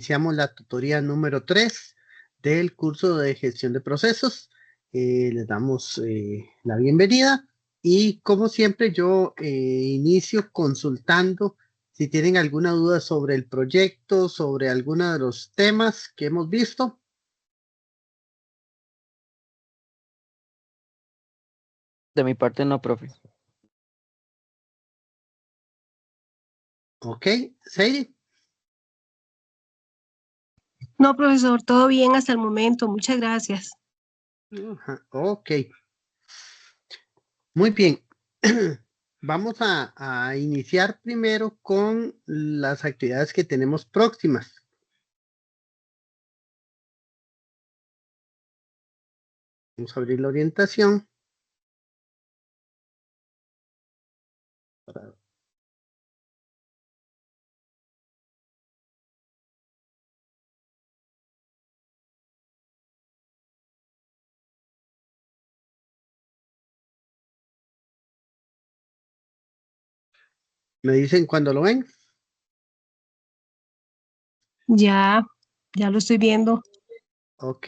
Iniciamos la tutoría número 3 del curso de gestión de procesos. Les damos la bienvenida y como siempre yo inicio consultando si tienen alguna duda sobre el proyecto, sobre alguno de los temas que hemos visto. De mi parte no, profe. Ok, Sadie. No, profesor, todo bien hasta el momento. Muchas gracias. Ajá, ok, muy bien. Vamos a iniciar primero con las actividades que tenemos próximas. Vamos a abrir la orientación. Me dicen cuando lo ven. Ya lo estoy viendo. Ok.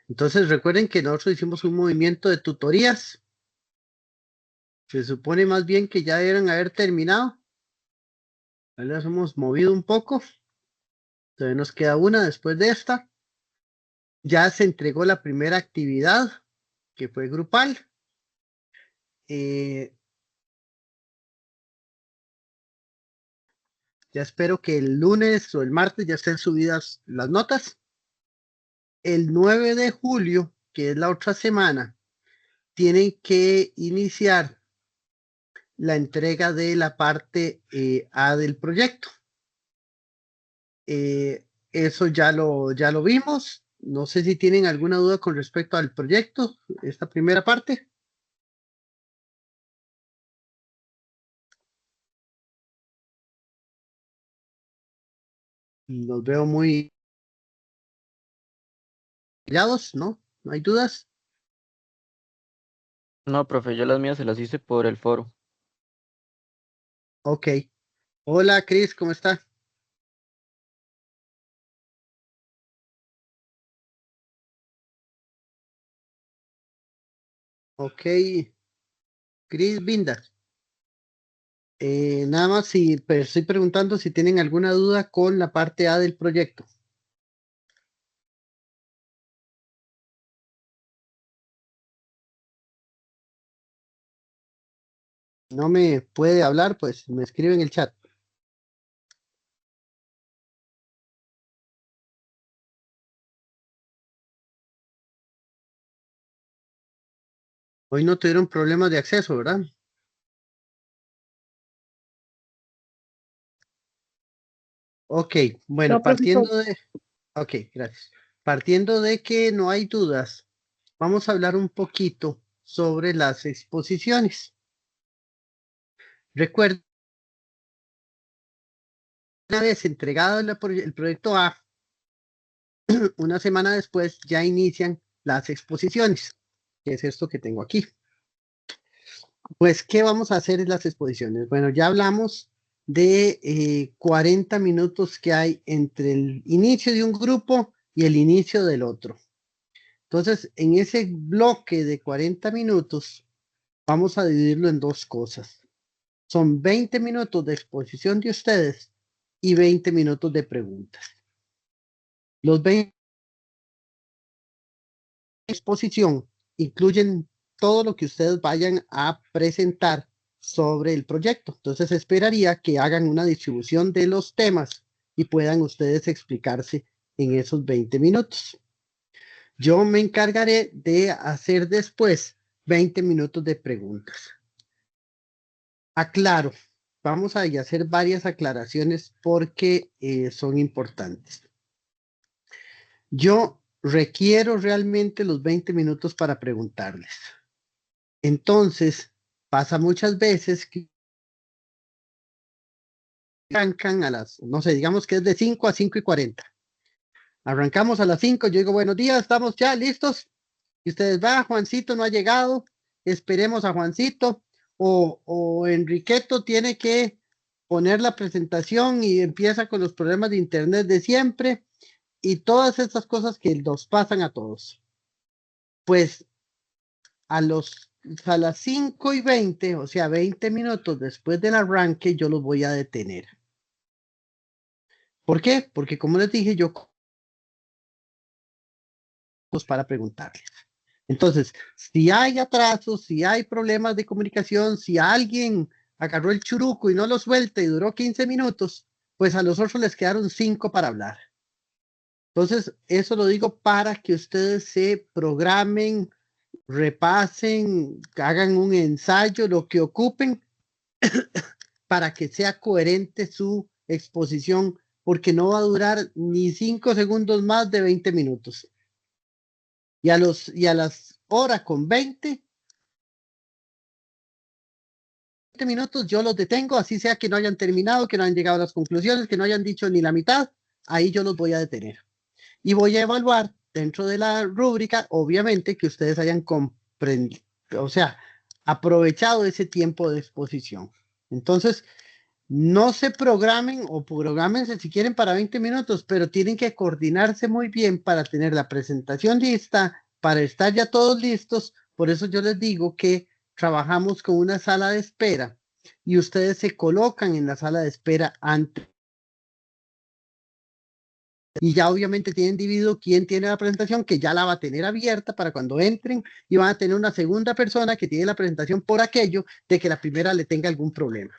Entonces recuerden que nosotros hicimos un movimiento de tutorías. Se supone más bien que ya deben haber terminado. Ahí las hemos movido un poco. Todavía nos queda una después de esta. Ya se entregó la primera actividad, que fue grupal. Ya espero que el lunes o el martes ya estén subidas las notas. El 9 de julio, que es la otra semana, tienen que iniciar la entrega de la parte A del proyecto. Eso ya lo vimos. No sé si tienen alguna duda con respecto al proyecto, esta primera parte. Los veo muy callados, ¿no? ¿No hay dudas? No, profe, yo las mías se las hice por el foro. Ok. Hola, Cris, ¿cómo está? Ok. Cris Vindas. Nada más si estoy preguntando si tienen alguna duda con la parte A del proyecto. No me puede hablar, pues me escribe en el chat. Hoy no tuvieron problemas de acceso, ¿verdad? Ok, bueno, No, profesor. Ok, gracias. Partiendo de que no hay dudas, vamos a hablar un poquito sobre las exposiciones. Recuerden, una vez entregado el proyecto A, una semana después ya inician las exposiciones, que es esto que tengo aquí. Pues, ¿qué vamos a hacer en las exposiciones? Bueno, ya hablamos de 40 minutos que hay entre el inicio de un grupo y el inicio del otro. Entonces, en ese bloque de 40 minutos, vamos a dividirlo en dos cosas. Son 20 minutos de exposición de ustedes y 20 minutos de preguntas. Los 20 de exposición incluyen todo lo que ustedes vayan a presentar sobre el proyecto. Entonces esperaría que hagan una distribución de los temas y puedan ustedes explicarse en esos 20 minutos. Yo me encargaré de hacer después 20 minutos de preguntas. Aclaro, vamos a hacer varias aclaraciones porque son importantes. Yo requiero realmente los 20 minutos para preguntarles. Entonces, pasa muchas veces que arrancan a las, no sé, digamos que es de 5 a 5:40. Arrancamos a las 5, yo digo, buenos días, estamos ya listos. Y ustedes va, Juancito no ha llegado, esperemos a Juancito, o Enriqueto tiene que poner la presentación y empieza con los problemas de internet de siempre y todas estas cosas que nos pasan a todos. Pues a las 5:20, o sea, 20 minutos después del arranque, yo los voy a detener. ¿Por qué? Porque como les dije, yo para preguntarles. Entonces, si hay atrasos, si hay problemas de comunicación, si alguien agarró el churuco y no lo suelta y duró 15 minutos, pues a los otros les quedaron 5 para hablar. Entonces, eso lo digo para que ustedes se programen, repasen, hagan un ensayo, lo que ocupen, para que sea coherente su exposición, porque no va a durar ni 5 segundos más de 20 minutos. Y a las horas con 20 minutos yo los detengo, así sea que no hayan terminado, que no hayan llegado a las conclusiones, que no hayan dicho ni la mitad, ahí yo los voy a detener. Y voy a evaluar dentro de la rúbrica, obviamente, que ustedes hayan comprendido, o sea, aprovechado ese tiempo de exposición. Entonces, no se programen o programense si quieren para 20 minutos, pero tienen que coordinarse muy bien para tener la presentación lista, para estar ya todos listos. Por eso yo les digo que trabajamos con una sala de espera y ustedes se colocan en la sala de espera antes. Y ya obviamente tienen dividido quién tiene la presentación, que ya la va a tener abierta para cuando entren, y van a tener una segunda persona que tiene la presentación por aquello de que la primera le tenga algún problema.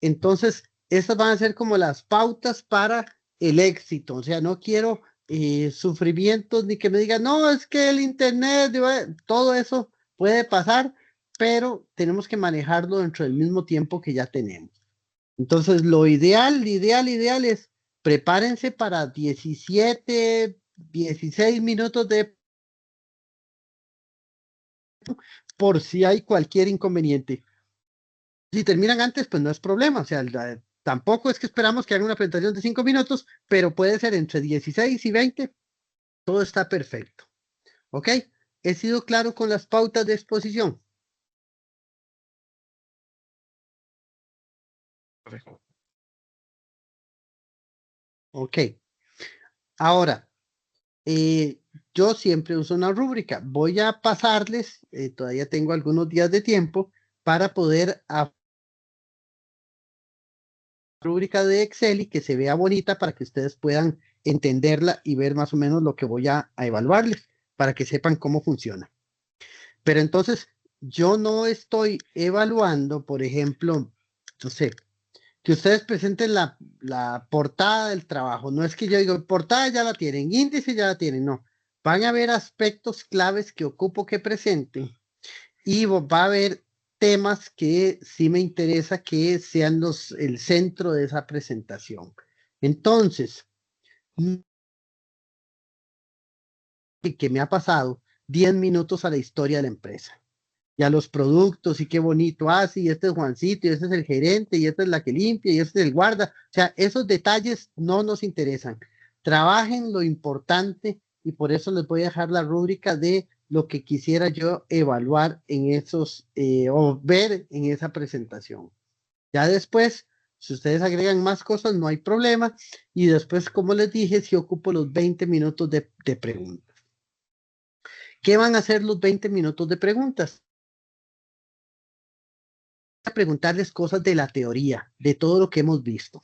Entonces, estas van a ser como las pautas para el éxito. O sea, no quiero sufrimientos ni que me digan, no, es que el internet, todo eso puede pasar, pero tenemos que manejarlo dentro del mismo tiempo que ya tenemos. Entonces, lo ideal es prepárense para 17, 16 minutos por si hay cualquier inconveniente. Si terminan antes, pues no es problema. O sea, tampoco es que esperamos que hagan una presentación de 5 minutos, pero puede ser entre 16 y 20. Todo está perfecto. ¿Ok? ¿He sido claro con las pautas de exposición? Ok. Ahora, yo siempre uso una rúbrica. Voy a pasarles, todavía tengo algunos días de tiempo para poder rúbrica de Excel y que se vea bonita para que ustedes puedan entenderla y ver más o menos lo que voy a evaluarles para que sepan cómo funciona. Pero entonces yo no estoy evaluando, por ejemplo, no sé, que ustedes presenten la portada del trabajo. No es que yo digo, portada ya la tienen, índice ya la tienen, no. Van a haber aspectos claves que ocupo que presenten y va a haber temas que sí me interesa que sean el centro de esa presentación. Entonces, que me ha pasado 10 minutos a la historia de la empresa y a los productos y qué bonito, sí, este es Juancito y este es el gerente y esta es la que limpia y este es el guarda. O sea, esos detalles no nos interesan. Trabajen lo importante y por eso les voy a dejar la rúbrica de lo que quisiera yo evaluar en esos o ver en esa presentación. Ya después, si ustedes agregan más cosas, no hay problema. Y después, como les dije, si ocupo los 20 minutos de preguntas. ¿Qué van a hacer los 20 minutos de preguntas? A preguntarles cosas de la teoría, de todo lo que hemos visto.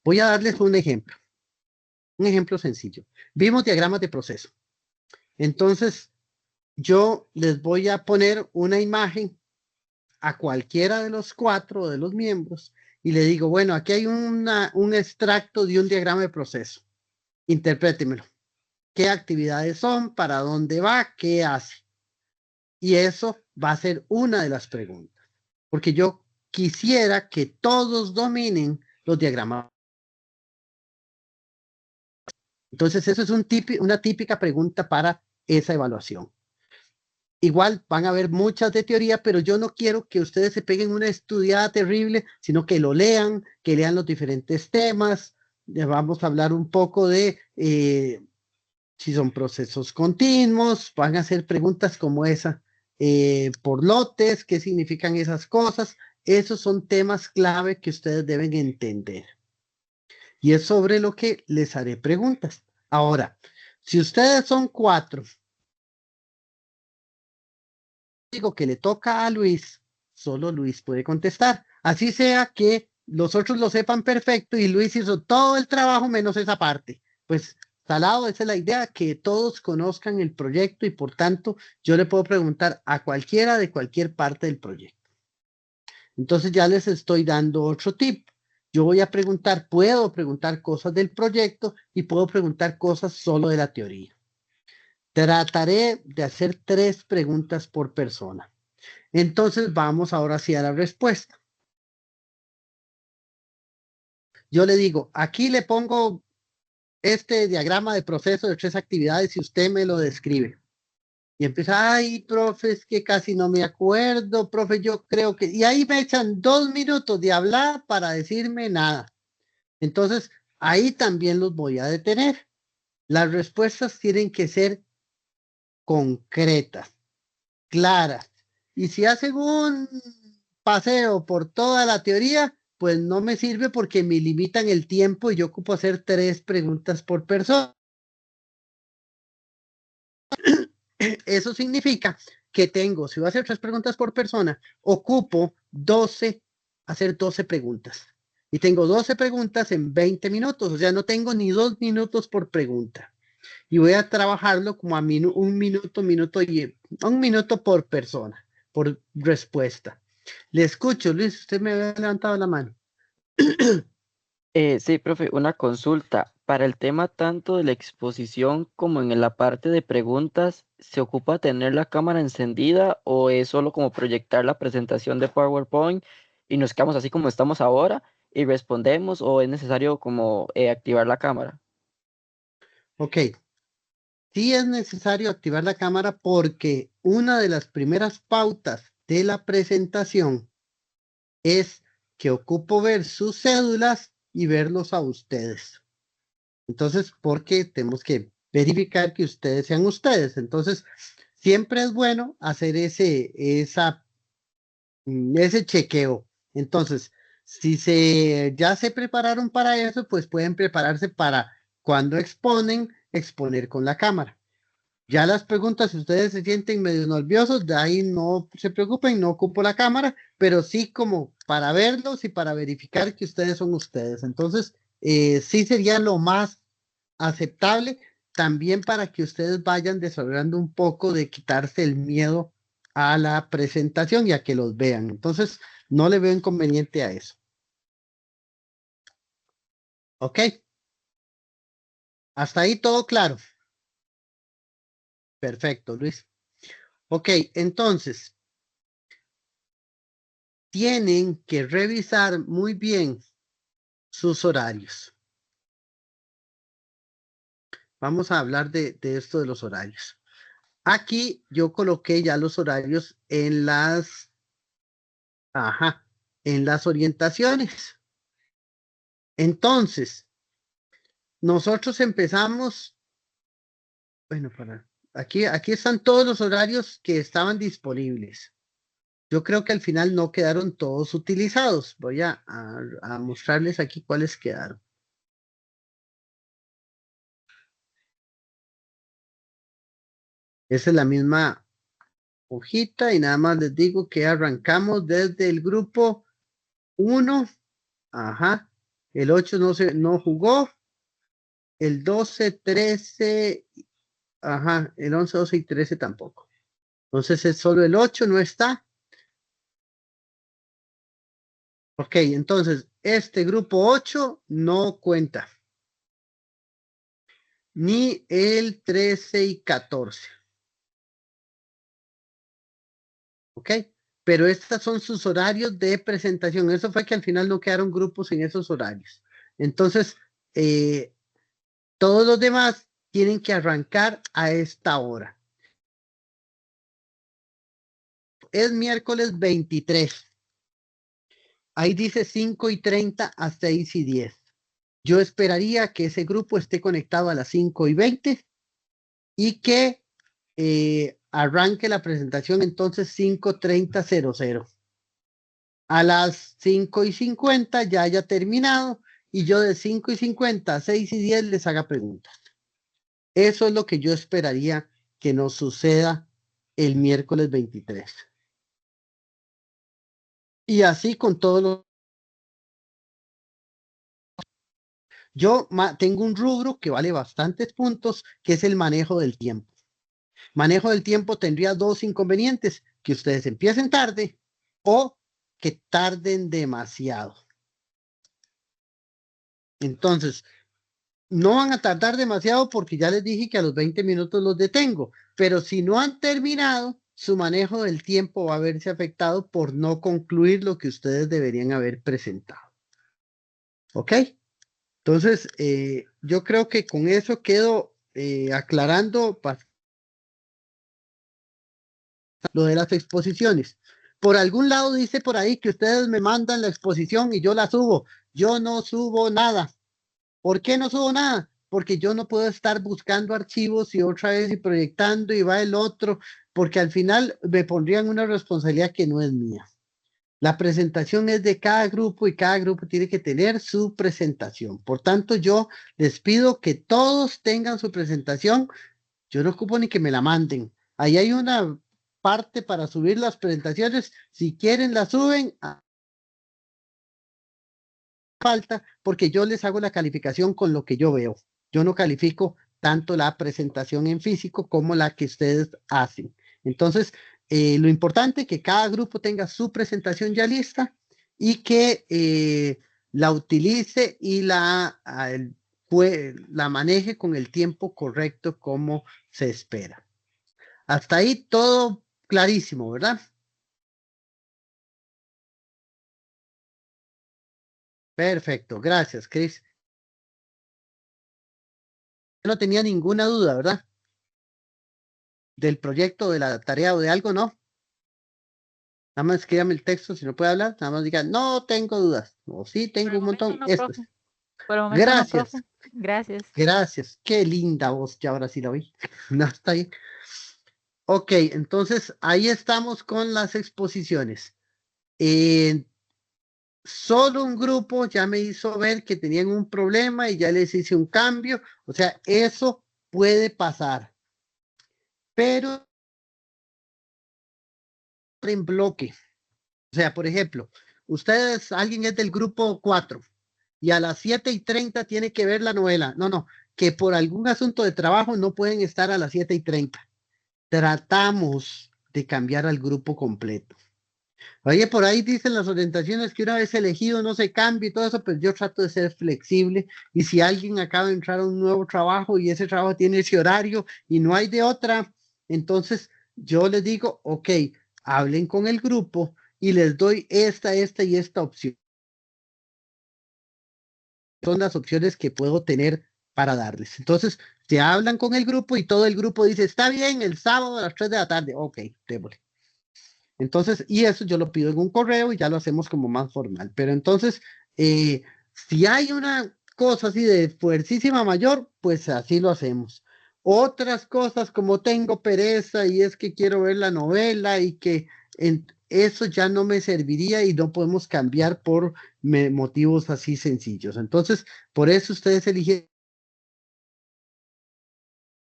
Voy a darles un ejemplo sencillo. Vimos diagramas de proceso. Entonces, yo les voy a poner una imagen a cualquiera de los 4 de los miembros y le digo, bueno, aquí hay un extracto de un diagrama de proceso. Interprétemelo. ¿Qué actividades son? ¿Para dónde va? ¿Qué hace? Y eso va a ser una de las preguntas. Porque yo quisiera que todos dominen los diagramas. Entonces, eso es una típica pregunta para esa evaluación. Igual van a haber muchas de teoría, pero yo no quiero que ustedes se peguen una estudiada terrible, sino que lo lean, que lean los diferentes temas. Ya vamos a hablar un poco de si son procesos continuos, van a hacer preguntas como esa, por lotes, qué significan esas cosas, esos son temas clave que ustedes deben entender. Y es sobre lo que les haré preguntas. Ahora, si ustedes son 4, digo que le toca a Luis, solo Luis puede contestar. Así sea que los otros lo sepan perfecto y Luis hizo todo el trabajo menos esa parte. Pues salado, esa es la idea, que todos conozcan el proyecto y por tanto yo le puedo preguntar a cualquiera de cualquier parte del proyecto. Entonces ya les estoy dando otro tip. Yo voy a preguntar, puedo preguntar cosas del proyecto y puedo preguntar cosas solo de la teoría. Trataré de hacer 3 preguntas por persona. Entonces vamos ahora sí a la respuesta. Yo le digo, aquí le pongo este diagrama de proceso de 3 actividades y usted me lo describe. Y empieza, ay, profe, es que casi no me acuerdo, profe, yo creo que... Y ahí me echan 2 minutos de hablar para decirme nada. Entonces, ahí también los voy a detener. Las respuestas tienen que ser concretas, claras. Y si hacen un paseo por toda la teoría, pues no me sirve porque me limitan el tiempo y yo ocupo hacer 3 preguntas por persona. Eso significa que tengo, si voy a hacer 3 preguntas por persona, ocupo hacer 12 preguntas. Y tengo 12 preguntas en 20 minutos, o sea, no tengo ni 2 minutos por pregunta. Y voy a trabajarlo como a un minuto por persona, por respuesta. Le escucho, Luis, usted me había levantado la mano. Sí, profe, una consulta. Para el tema tanto de la exposición como en la parte de preguntas, ¿se ocupa tener la cámara encendida o es solo como proyectar la presentación de PowerPoint y nos quedamos así como estamos ahora y respondemos o es necesario como activar la cámara? Ok, sí es necesario activar la cámara porque una de las primeras pautas de la presentación es que ocupo ver sus cédulas y verlos a ustedes. Entonces, porque tenemos que verificar que ustedes sean ustedes. Entonces, siempre es bueno hacer ese chequeo. Entonces, si ya se prepararon para eso, pues pueden prepararse para cuando exponer con la cámara. Ya las preguntas, si ustedes se sienten medio nerviosos, de ahí no se preocupen, no ocupo la cámara, pero sí como para verlos y para verificar que ustedes son ustedes. Entonces, sí sería lo más aceptable también para que ustedes vayan desarrollando un poco de quitarse el miedo a la presentación y a que los vean. Entonces, no le veo inconveniente a eso. ¿Ok? Hasta ahí todo claro. Perfecto, Luis. Ok, entonces, tienen que revisar muy bien sus horarios. Vamos a hablar de esto de los horarios. Aquí yo coloqué ya los horarios en en las orientaciones. Entonces, nosotros empezamos, bueno, aquí están todos los horarios que estaban disponibles. Yo creo que al final no quedaron todos utilizados. Voy a mostrarles aquí cuáles quedaron. Esa es la misma hojita y nada más les digo que arrancamos desde el grupo 1. Ajá. El 8 no jugó. El 12, 13. Ajá. El 11, 12 y 13 tampoco. Entonces es solo el 8 no está. Ok, entonces este grupo 8 no cuenta. Ni el 13 y 14. ¿Ok? Pero estos son sus horarios de presentación. Eso fue que al final no quedaron grupos en esos horarios. Entonces, todos los demás tienen que arrancar a esta hora. Es miércoles 23. Ahí dice 5:30 a 6:10. Yo esperaría que ese grupo esté conectado a las 5:20 y que arranque la presentación entonces 5:30:00. a las 5:50 ya haya terminado y yo de 5:50 a 6:10 les haga preguntas. Eso es lo que yo esperaría que nos suceda el miércoles 23. Y así con todos los... Yo tengo un rubro que vale bastantes puntos, que es el manejo del tiempo. Manejo del tiempo tendría dos inconvenientes: que ustedes empiecen tarde o que tarden demasiado. Entonces, no van a tardar demasiado porque ya les dije que a los 20 minutos los detengo, pero si no han terminado, su manejo del tiempo va a verse afectado por no concluir lo que ustedes deberían haber presentado. ¿Ok? Entonces, yo creo que con eso quedo aclarando lo de las exposiciones. Por algún lado dice por ahí que ustedes me mandan la exposición y yo la subo. Yo no subo nada. ¿Por qué no subo nada? Porque yo no puedo estar buscando archivos y otra vez y proyectando y va el otro, porque al final me pondrían una responsabilidad que no es mía. La presentación es de cada grupo y cada grupo tiene que tener su presentación. Por tanto, yo les pido que todos tengan su presentación. Yo no ocupo ni que me la manden. Ahí hay una parte para subir las presentaciones. Si quieren, la suben. Falta porque yo les hago la calificación con lo que yo veo. Yo no califico tanto la presentación en físico como la que ustedes hacen. Entonces, lo importante es que cada grupo tenga su presentación ya lista y que la utilice y la maneje con el tiempo correcto como se espera. Hasta ahí todo clarísimo, ¿verdad? Perfecto, gracias, Chris. No tenía ninguna duda, ¿verdad? Del proyecto, de la tarea o de algo, ¿no? Nada más escríbame el texto, si no puede hablar, nada más diga, no tengo dudas, o sí, tengo un montón. No, Esto profe. es. Por el momento no, Gracias, profe. Gracias. gracias. Qué linda voz, ya ahora sí la oí. No, está ahí. Ok, entonces ahí estamos con las exposiciones. Solo un grupo ya me hizo ver que tenían un problema y ya les hice un cambio. O sea, eso puede pasar. Pero en bloque. O sea, por ejemplo, alguien es del grupo 4 y a las 7:30 tiene que ver la novela. No, que por algún asunto de trabajo no pueden estar a las 7:30. Tratamos de cambiar al grupo completo. Oye, por ahí dicen las orientaciones que una vez elegido no se cambie y todo eso, pero yo trato de ser flexible y si alguien acaba de entrar a un nuevo trabajo y ese trabajo tiene ese horario y no hay de otra, entonces yo les digo, ok, hablen con el grupo y les doy esta y esta opción. Son las opciones que puedo tener para darles. Entonces, se hablan con el grupo y todo el grupo dice, está bien, el sábado a las 3 de la tarde. Ok, démosle. Entonces, y eso yo lo pido en un correo y ya lo hacemos como más formal. Pero entonces, si hay una cosa así de fuercísima mayor, pues así lo hacemos. Otras cosas como tengo pereza y es que quiero ver la novela y que eso ya no me serviría y no podemos cambiar por motivos así sencillos. Entonces, por eso ustedes eligieron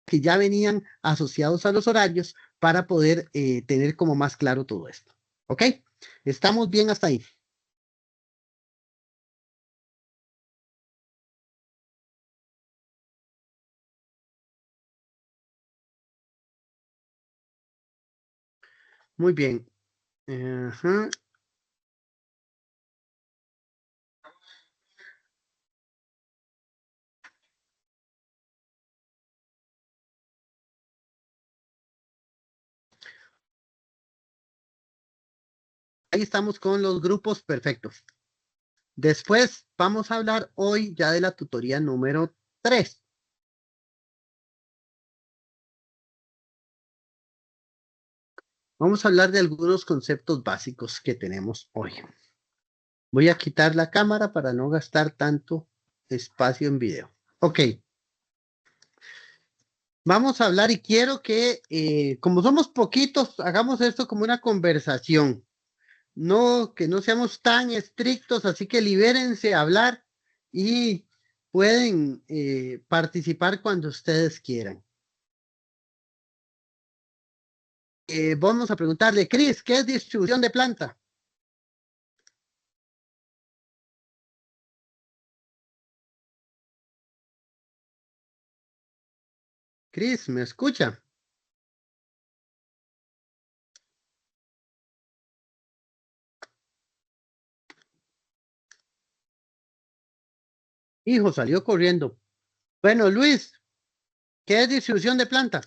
que ya venían asociados a los horarios para poder tener como más claro todo esto. ¿Ok? ¿Estamos bien hasta ahí? Muy bien. Ajá. Ahí estamos con los grupos perfectos. Después vamos a hablar hoy ya de la tutoría número 3. Vamos a hablar de algunos conceptos básicos que tenemos hoy. Voy a quitar la cámara para no gastar tanto espacio en video. Ok. Vamos a hablar y quiero que, como somos poquitos, hagamos esto como una conversación. no, que no seamos tan estrictos, así que libérense a hablar y pueden participar cuando ustedes quieran. Vamos a preguntarle, Cris, ¿qué es distribución de planta? Cris, ¿me escucha? Hijo, salió corriendo. Bueno, Luis, ¿qué es distribución de planta?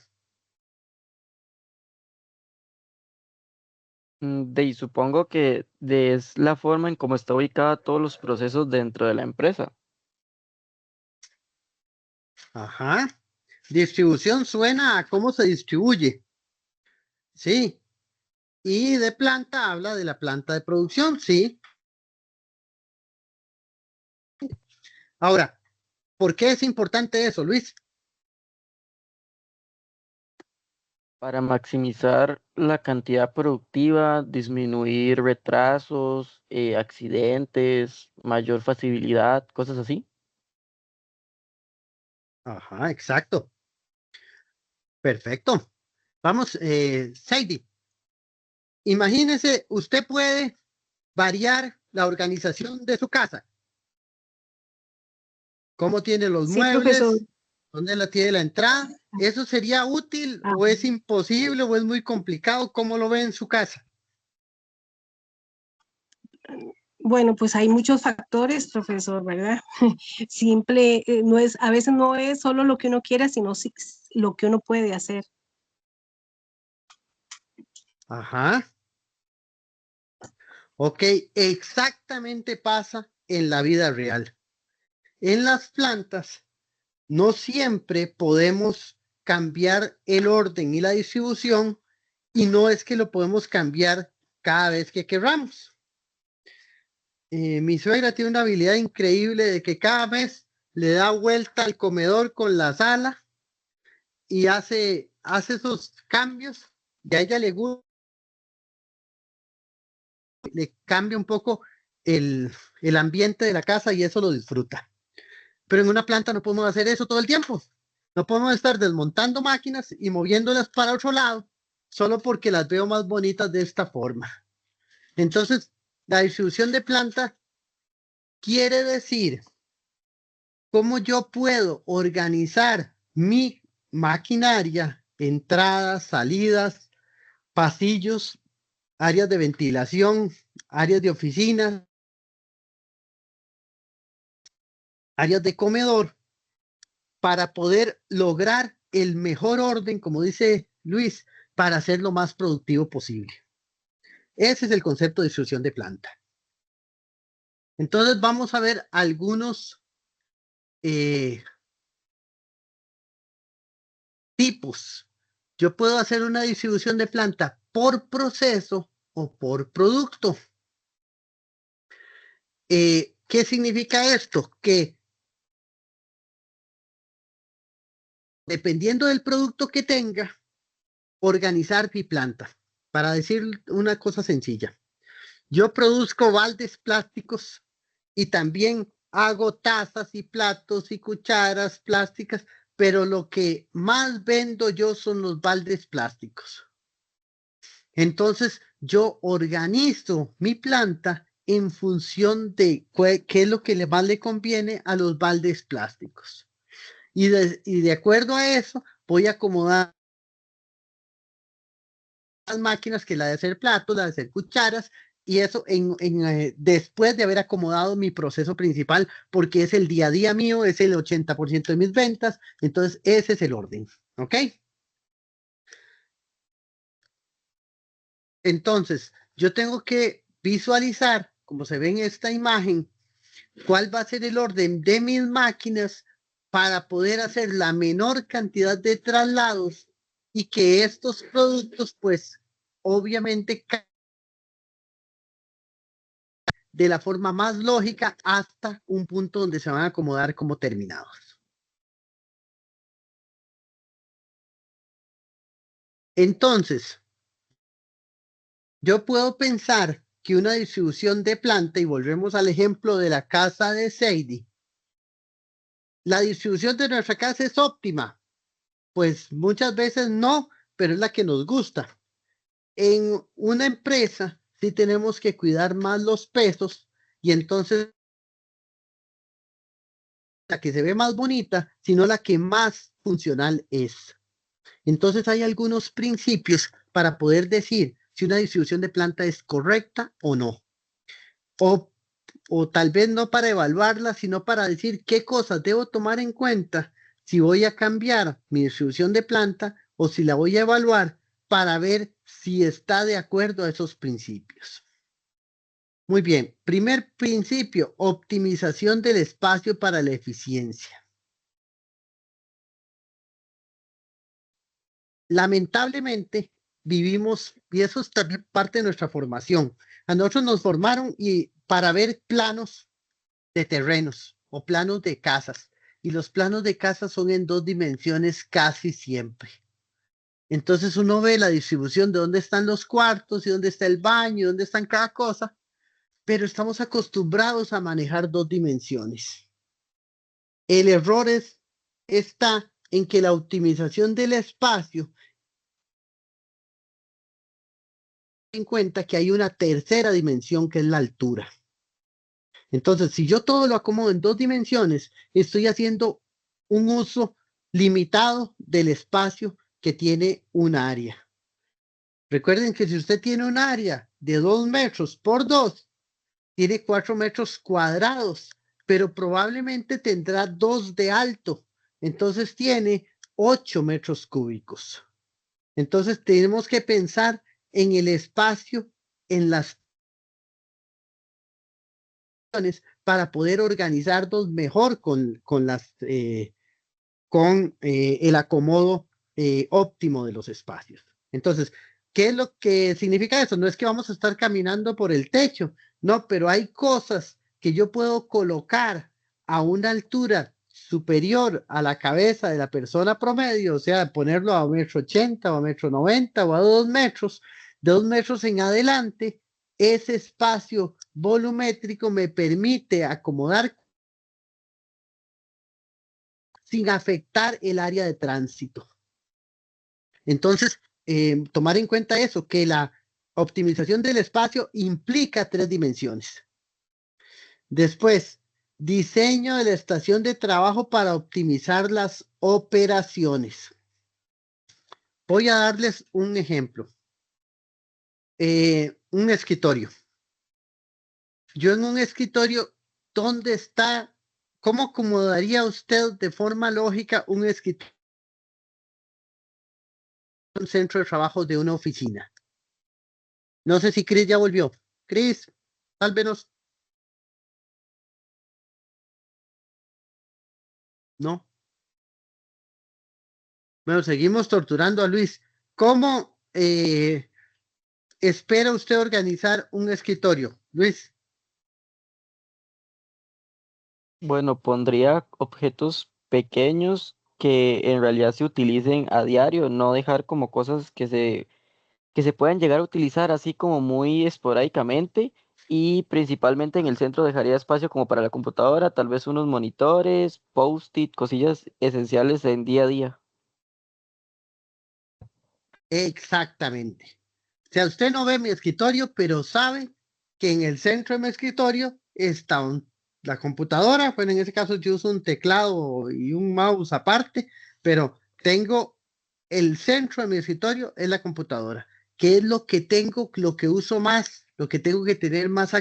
Y supongo que es la forma en cómo está ubicada todos los procesos dentro de la empresa. Ajá. Distribución suena a cómo se distribuye. Sí. Y de planta habla de la planta de producción, sí. Ahora, ¿por qué es importante eso, Luis? Para maximizar la cantidad productiva, disminuir retrasos, accidentes, mayor facilidad, cosas así. Ajá, exacto. Perfecto. Vamos, Sadie. Imagínese, usted puede variar la organización de su casa. ¿Cómo tiene los Sí, profesor. muebles? ¿Dónde la tiene la entrada? ¿Eso sería útil Ah, o es imposible o es muy complicado? ¿Cómo lo ve en su casa? bueno, pues hay muchos factores, profesor, ¿verdad? Simple, no es, a veces no es solo lo que uno quiera, sino lo que uno puede hacer. Ajá. Ok, exactamente pasa en la vida real. En las plantas no siempre podemos cambiar el orden y la distribución y no es que lo podemos cambiar cada vez que queramos. Mi suegra tiene una habilidad increíble de que cada vez le da vuelta al comedor con la sala y hace esos cambios y a ella le gusta, le cambia un poco el ambiente de la casa y eso lo disfruta. Pero en una planta no podemos hacer eso todo el tiempo. No podemos estar desmontando máquinas y moviéndolas para otro lado solo porque las veo más bonitas de esta forma. Entonces, la distribución de planta quiere decir cómo yo puedo organizar mi maquinaria, entradas, salidas, pasillos, áreas de ventilación, áreas de oficina, áreas de comedor, para poder lograr el mejor orden, como dice Luis, para ser lo más productivo posible. Ese es el concepto de distribución de planta. Entonces vamos a ver algunos tipos. Yo puedo hacer una distribución de planta por proceso o por producto. ¿Qué significa esto? Que dependiendo del producto que tenga, organizar mi planta. Para decir una cosa sencilla, yo produzco baldes plásticos y también hago tazas y platos y cucharas plásticas, pero lo que más vendo yo son los baldes plásticos. Entonces, yo organizo mi planta en función de qué es lo que más le conviene a los baldes plásticos. Y de acuerdo a eso, voy a acomodar las máquinas, que la de hacer platos, la de hacer cucharas, y eso después de haber acomodado mi proceso principal, porque es el día a día mío, es el 80% de mis ventas, entonces ese es el orden, ¿ok? Entonces, yo tengo que visualizar, como se ve en esta imagen, cuál va a ser el orden de mis máquinas para poder hacer la menor cantidad de traslados y que estos productos, pues, obviamente, de la forma más lógica hasta un punto donde se van a acomodar como terminados. Entonces, yo puedo pensar que una distribución de planta, y volvemos al ejemplo de la casa de Sadie, la distribución de nuestra casa es óptima. Pues muchas veces no, pero es la que nos gusta. En una empresa sí tenemos que cuidar más los pesos y entonces la que se ve más bonita, sino la que más funcional es. Entonces hay algunos principios para poder decir si una distribución de planta es correcta o no. O tal vez no para evaluarla, sino para decir qué cosas debo tomar en cuenta si voy a cambiar mi distribución de planta o si la voy a evaluar para ver si está de acuerdo a esos principios. Muy bien, primer principio, optimización del espacio para la eficiencia. Lamentablemente vivimos, y eso es también parte de nuestra formación. A nosotros nos formaron para ver planos de terrenos o planos de casas. Y los planos de casas son en 2 dimensiones casi siempre. Entonces uno ve la distribución de dónde están los cuartos y dónde está el baño, dónde están cada cosa, pero estamos acostumbrados a manejar 2 dimensiones. El error está en que la optimización del espacio en cuenta que hay una tercera dimensión que es la altura. Entonces, si yo todo lo acomodo en 2 dimensiones, estoy haciendo un uso limitado del espacio que tiene un área. Recuerden que si usted tiene un área de 2 metros por 2, tiene 4 metros cuadrados, pero probablemente tendrá 2 de alto. Entonces tiene 8 metros cúbicos. Entonces tenemos que pensar en el espacio, en las para poder organizarnos mejor con el acomodo óptimo de los espacios. Entonces, ¿qué es lo que significa eso? No es que vamos a estar caminando por el techo, no, pero hay cosas que yo puedo colocar a una altura superior a la cabeza de la persona promedio, o sea, ponerlo a 1,80 m o a 1,90 m o a 2 metros, de 2 metros en adelante, ese espacio volumétrico me permite acomodar sin afectar el área de tránsito. Entonces, tomar en cuenta eso, que la optimización del espacio implica 3 dimensiones. Después, diseño de la estación de trabajo para optimizar las operaciones. Voy a darles un ejemplo. Un escritorio. Yo en un escritorio, ¿dónde está? ¿Cómo acomodaría usted de forma lógica un escritorio? Un centro de trabajo de una oficina. No sé si Chris ya volvió. Chris, tal vez nos... No. Bueno, seguimos torturando a Luis. ¿Cómo espera usted organizar un escritorio, Luis? Bueno, pondría objetos pequeños que en realidad se utilicen a diario, no dejar como cosas que se puedan llegar a utilizar así como muy esporádicamente y principalmente en el centro dejaría espacio como para la computadora, tal vez unos monitores, post-it, cosillas esenciales en día a día. Exactamente. O sea, usted no ve mi escritorio, pero sabe que en el centro de mi escritorio está la computadora. Bueno, en ese caso yo uso un teclado y un mouse aparte, pero tengo el centro de mi escritorio es la computadora. ¿Qué es lo que tengo, lo que uso más, lo que tengo que tener más,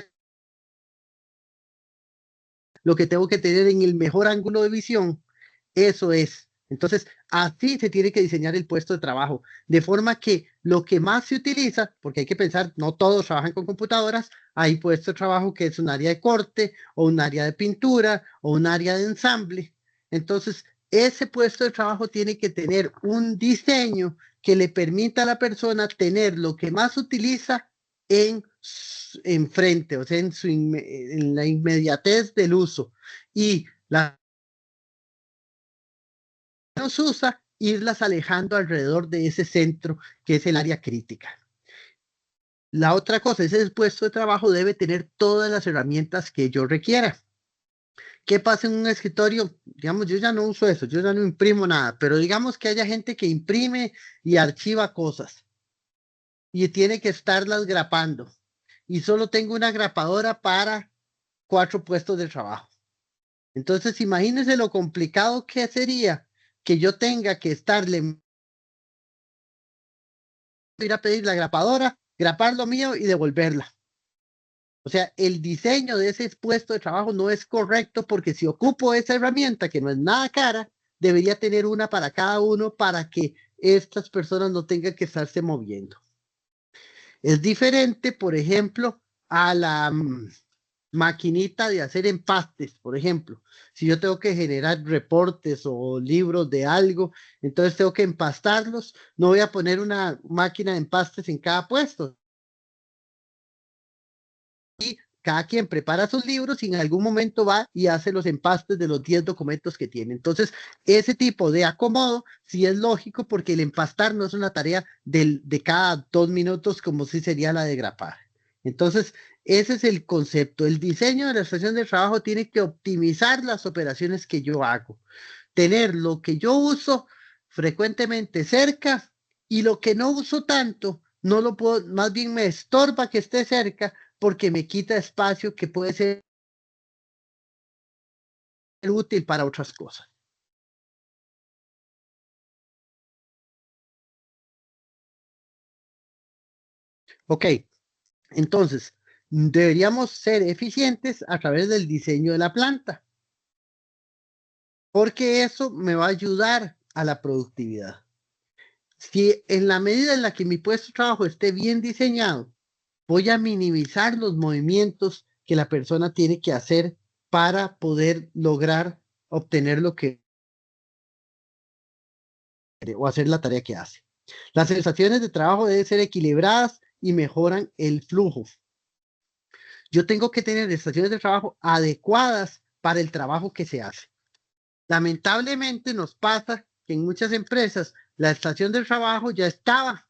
lo que tengo que tener en el mejor ángulo de visión? Eso es. Entonces, así se tiene que diseñar el puesto de trabajo, de forma que lo que más se utiliza, porque hay que pensar, no todos trabajan con computadoras, hay puestos de trabajo que es un área de corte, o un área de pintura, o un área de ensamble. Entonces, ese puesto de trabajo tiene que tener un diseño que le permita a la persona tener lo que más utiliza en frente, o sea, en la inmediatez del uso. Y la nos usa irlas alejando alrededor de ese centro que es el área crítica. La otra cosa, ese puesto de trabajo debe tener todas las herramientas que yo requiera. ¿Qué pasa en un escritorio? Digamos, yo ya no uso eso, yo ya no imprimo nada, pero digamos que haya gente que imprime y archiva cosas y tiene que estarlas grapando y solo tengo una grapadora para 4 puestos de trabajo. Entonces, imagínense lo complicado que sería que yo tenga que estarle ir a pedir la grapadora, grapar lo mío y devolverla. O sea, el diseño de ese puesto de trabajo no es correcto porque si ocupo esa herramienta que no es nada cara, debería tener una para cada uno para que estas personas no tengan que estarse moviendo. Es diferente, por ejemplo, a la maquinita de hacer empastes, por ejemplo. Si yo tengo que generar reportes o libros de algo, entonces tengo que empastarlos. No voy a poner una máquina de empastes en cada puesto. Y cada quien prepara sus libros y en algún momento va y hace los empastes de los 10 documentos que tiene. Entonces, ese tipo de acomodo sí es lógico porque el empastar no es una tarea de cada 2 minutos como sí sería la de grapar. Entonces, ese es el concepto. El diseño de la estación de trabajo tiene que optimizar las operaciones que yo hago. Tener lo que yo uso frecuentemente cerca y lo que no uso tanto, no lo puedo, más bien me estorba que esté cerca porque me quita espacio que puede ser útil para otras cosas. Ok, entonces, deberíamos ser eficientes a través del diseño de la planta, porque eso me va a ayudar a la productividad. Si en la medida en la que mi puesto de trabajo esté bien diseñado, voy a minimizar los movimientos que la persona tiene que hacer para poder lograr obtener lo que quiere o hacer la tarea que hace. Las sensaciones de trabajo deben ser equilibradas y mejoran el flujo. Yo tengo que tener estaciones de trabajo adecuadas para el trabajo que se hace. Lamentablemente nos pasa que en muchas empresas la estación de trabajo ya estaba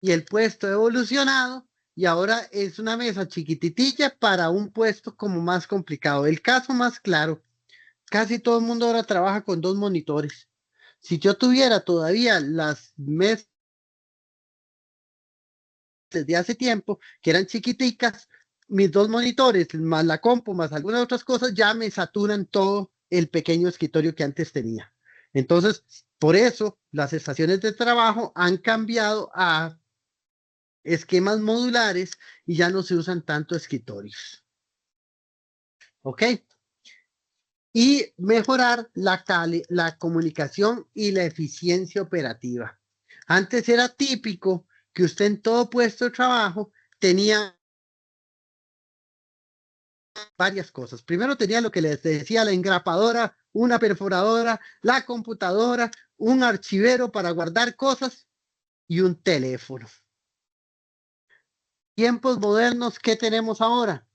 y el puesto ha evolucionado y ahora es una mesa chiquititilla para un puesto como más complicado. El caso más claro, casi todo el mundo ahora trabaja con 2 monitores. Si yo tuviera todavía las mesas de hace tiempo, que eran chiquiticas, mis 2 monitores, más la compu, más algunas otras cosas, ya me saturan todo el pequeño escritorio que antes tenía. Entonces, por eso las estaciones de trabajo han cambiado a esquemas modulares y ya no se usan tanto escritorios. ¿Ok? Y mejorar la comunicación y la eficiencia operativa. Antes era típico que usted en todo puesto de trabajo tenía varias cosas. Primero tenía lo que les decía la engrapadora, una perforadora, la computadora, un archivero para guardar cosas y un teléfono. Tiempos modernos, ¿qué tenemos ahora?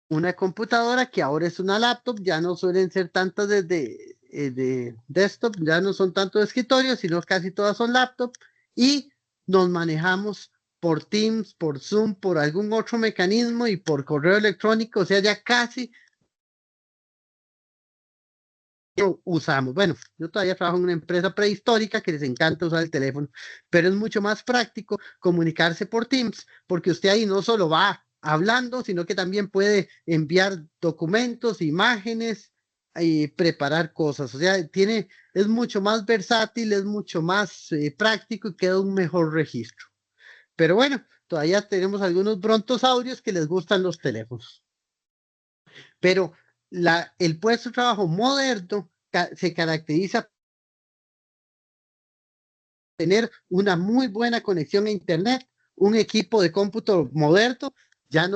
Una computadora que ahora es una laptop, ya no suelen ser tantas de desktop, ya no son tanto de escritorio, sino casi todas son laptop y nos manejamos por Teams, por Zoom, por algún otro mecanismo y por correo electrónico, o sea, ya casi usamos. Bueno, yo todavía trabajo en una empresa prehistórica que les encanta usar el teléfono, pero es mucho más práctico comunicarse por Teams, porque usted ahí no solo va hablando, sino que también puede enviar documentos, imágenes y preparar cosas. O sea, es mucho más versátil, es mucho más práctico y queda un mejor registro. Pero bueno, todavía tenemos algunos brontosaurios que les gustan los teléfonos. Pero el puesto de trabajo moderno se caracteriza por tener una muy buena conexión a internet, un equipo de cómputo moderno, ya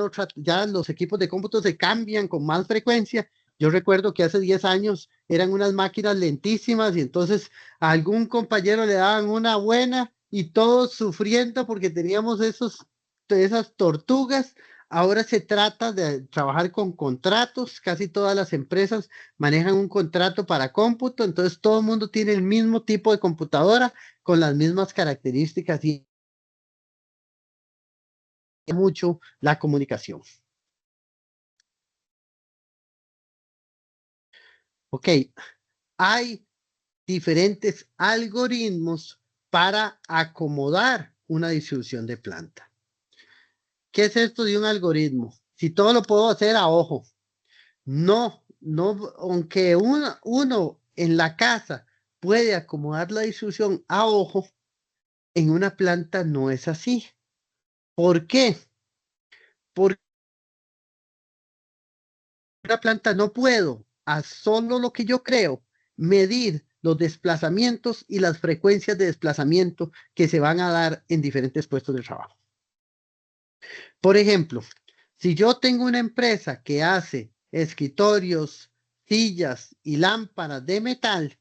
los equipos de cómputo se cambian con más frecuencia. Yo recuerdo que hace 10 años eran unas máquinas lentísimas y entonces a algún compañero le daban una buena y todos sufriendo porque teníamos esas tortugas. Ahora se trata de trabajar con contratos, casi todas las empresas manejan un contrato para cómputo, entonces todo el mundo tiene el mismo tipo de computadora con las mismas características y mucho la comunicación. Ok, hay diferentes algoritmos para acomodar una distribución de planta. ¿Qué es esto de un algoritmo? Si todo lo puedo hacer a ojo. No, aunque uno en la casa puede acomodar la distribución a ojo, en una planta no es así. ¿Por qué? Porque en una planta no puedo, a solo lo que yo creo, medir los desplazamientos y las frecuencias de desplazamiento que se van a dar en diferentes puestos de trabajo. Por ejemplo, si yo tengo una empresa que hace escritorios, sillas y lámparas de metal,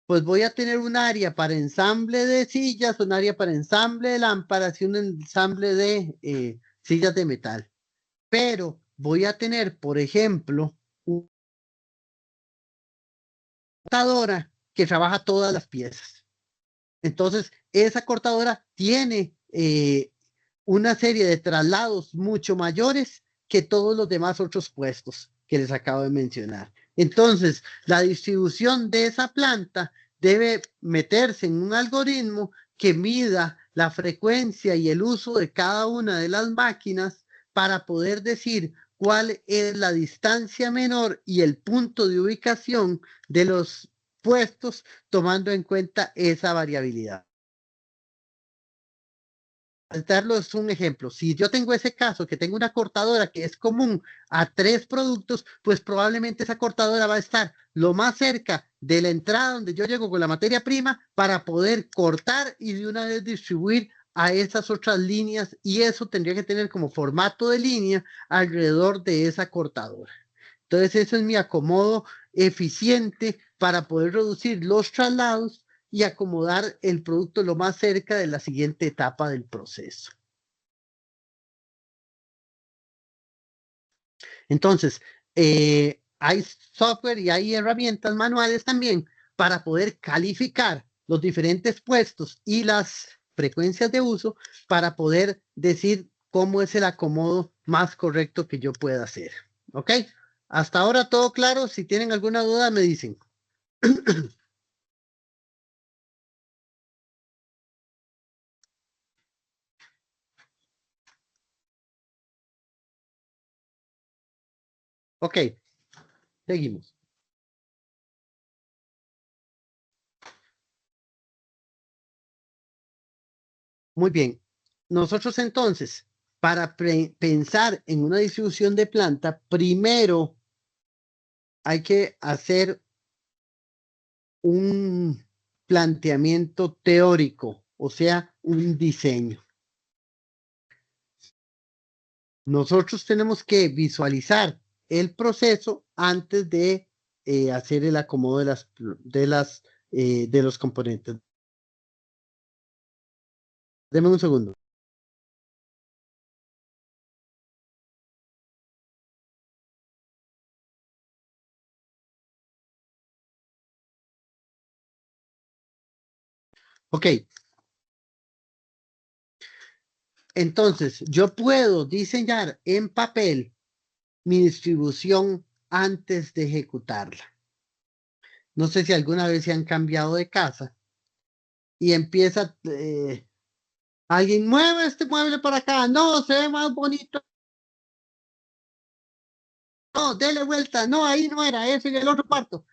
pues voy a tener un área para ensamble de sillas, un área para ensamble de lámparas y un ensamble de sillas de metal. Pero voy a tener, por ejemplo, una cortadora que trabaja todas las piezas. Entonces, esa cortadora tiene una serie de traslados mucho mayores que todos los demás otros puestos que les acabo de mencionar. Entonces, la distribución de esa planta debe meterse en un algoritmo que mida la frecuencia y el uso de cada una de las máquinas para poder decir cuál es la distancia menor y el punto de ubicación de los puestos, tomando en cuenta esa variabilidad. Darles un ejemplo, si yo tengo ese caso, que tengo una cortadora que es común a 3 productos, pues probablemente esa cortadora va a estar lo más cerca de la entrada donde yo llego con la materia prima para poder cortar y de una vez distribuir a esas otras líneas, y eso tendría que tener como formato de línea alrededor de esa cortadora. Entonces, eso es mi acomodo eficiente para poder reducir los traslados y acomodar el producto lo más cerca de la siguiente etapa del proceso. Entonces, hay software y hay herramientas manuales también para poder calificar los diferentes puestos y las frecuencias de uso para poder decir cómo es el acomodo más correcto que yo pueda hacer. ¿Ok? Hasta ahora todo claro. Si tienen alguna duda, me dicen. Ok, seguimos. Muy bien. Nosotros entonces, para pensar en una distribución de planta, primero hay que hacer un planteamiento teórico, o sea, un diseño. Nosotros tenemos que visualizar el proceso antes de hacer el acomodo de los componentes. Deme un segundo. Ok. Entonces, yo puedo diseñar en papel mi distribución antes de ejecutarla. No sé si alguna vez se han cambiado de casa y empieza, alguien mueve este mueble para acá, no, se ve más bonito. No, dele vuelta, no, ahí no era, eso en el otro cuarto.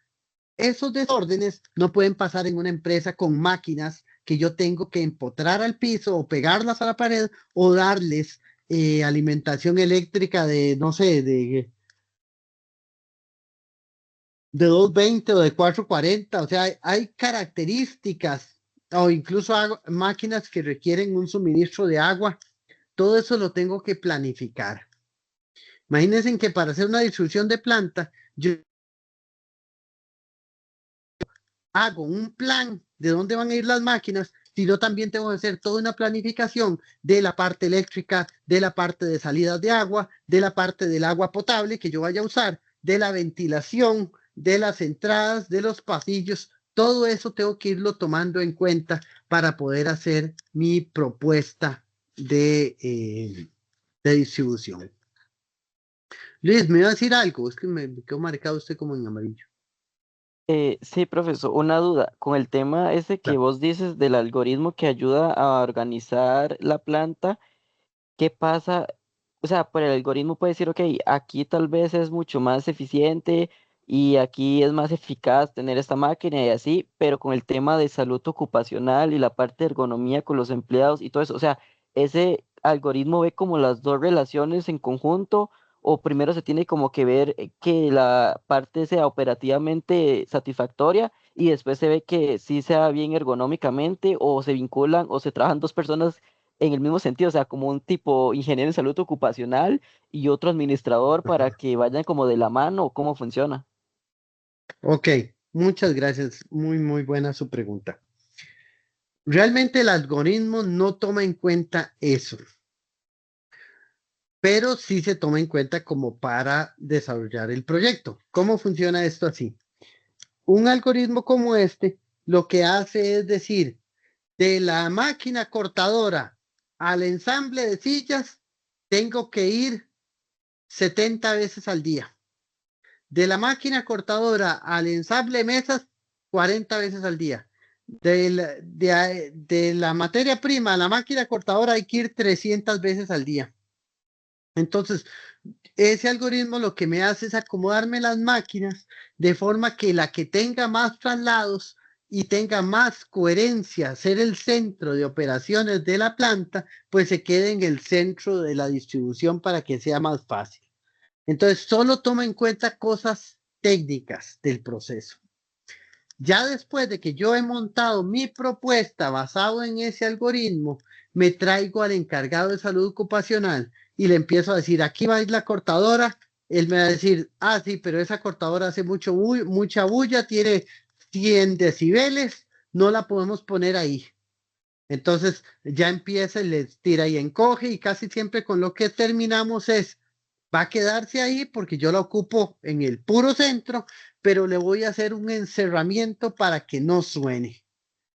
Esos desórdenes no pueden pasar en una empresa con máquinas que yo tengo que empotrar al piso o pegarlas a la pared o darles alimentación eléctrica de, no sé, de 220 o de 440. O sea, hay características o incluso máquinas que requieren un suministro de agua. Todo eso lo tengo que planificar. Imagínense que para hacer una distribución de planta, yo hago un plan de dónde van a ir las máquinas, sino también tengo que hacer toda una planificación de la parte eléctrica, de la parte de salidas de agua, de la parte del agua potable que yo vaya a usar, de la ventilación, de las entradas, de los pasillos. Todo eso tengo que irlo tomando en cuenta para poder hacer mi propuesta de distribución. Luis, me iba a decir algo, es que me quedó marcado usted como en amarillo. Sí, profesor, una duda. Con el tema ese que Claro. vos dices del algoritmo que ayuda a organizar la planta, ¿qué pasa? O sea, por el algoritmo puede decir, ok, aquí tal vez es mucho más eficiente y aquí es más eficaz tener esta máquina y así, pero con el tema de salud ocupacional y la parte de ergonomía con los empleados y todo eso, o sea, ese algoritmo ve como las dos relaciones en conjunto o primero se tiene como que ver que la parte sea operativamente satisfactoria y después se ve que sí sea bien ergonómicamente o se vinculan o se trabajan dos personas en el mismo sentido, o sea, como un tipo ingeniero en salud ocupacional y otro administrador para Ajá. que vayan como de la mano o cómo funciona. Ok, muchas gracias. Muy buena su pregunta. Realmente el algoritmo no toma en cuenta eso, pero sí se toma en cuenta como para desarrollar el proyecto. ¿Cómo funciona esto así? Un algoritmo como este lo que hace es decir, de la máquina cortadora al ensamble de sillas, tengo que ir 70 veces al día. De la máquina cortadora al ensamble de mesas, 40 veces al día. De la materia prima a la máquina cortadora hay que ir 300 veces al día. Entonces, ese algoritmo lo que me hace es acomodarme las máquinas de forma que la que tenga más traslados y tenga más coherencia, ser el centro de operaciones de la planta, pues se quede en el centro de la distribución para que sea más fácil. Entonces, solo toma en cuenta cosas técnicas del proceso. Ya después de que yo he montado mi propuesta basado en ese algoritmo, me traigo al encargado de salud ocupacional y le empiezo a decir, aquí va a ir la cortadora. Él me va a decir, ah, sí, pero esa cortadora hace mucha bulla, tiene 100 decibeles, no la podemos poner ahí. Entonces ya empieza y les tira y encoge y casi siempre con lo que terminamos es, va a quedarse ahí porque yo la ocupo en el puro centro, pero le voy a hacer un encerramiento para que no suene.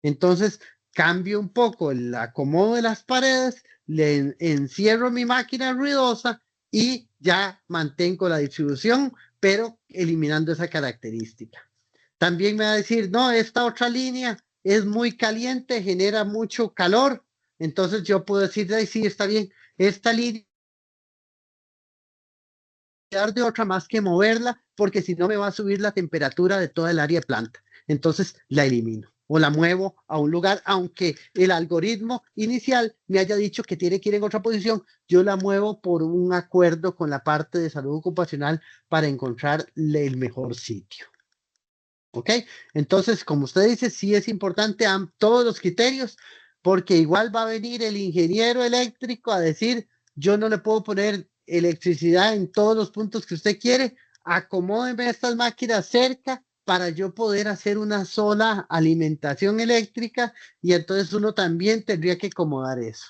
Entonces cambio un poco el acomodo de las paredes, le encierro mi máquina ruidosa y ya mantengo la distribución, pero eliminando esa característica. También me va a decir, no, esta otra línea es muy caliente, genera mucho calor. Entonces yo puedo decir, ay, sí, está bien, esta línea de otra más que moverla, porque si no me va a subir la temperatura de toda el área de planta. Entonces la elimino o la muevo a un lugar, aunque el algoritmo inicial me haya dicho que tiene que ir en otra posición, yo la muevo por un acuerdo con la parte de salud ocupacional para encontrar el mejor sitio. ¿Ok? Entonces, como usted dice, sí es importante todos los criterios, porque igual va a venir el ingeniero eléctrico a decir, yo no le puedo poner electricidad en todos los puntos que usted quiere, acomódeme estas máquinas cerca para yo poder hacer una sola alimentación eléctrica y entonces uno también tendría que acomodar eso.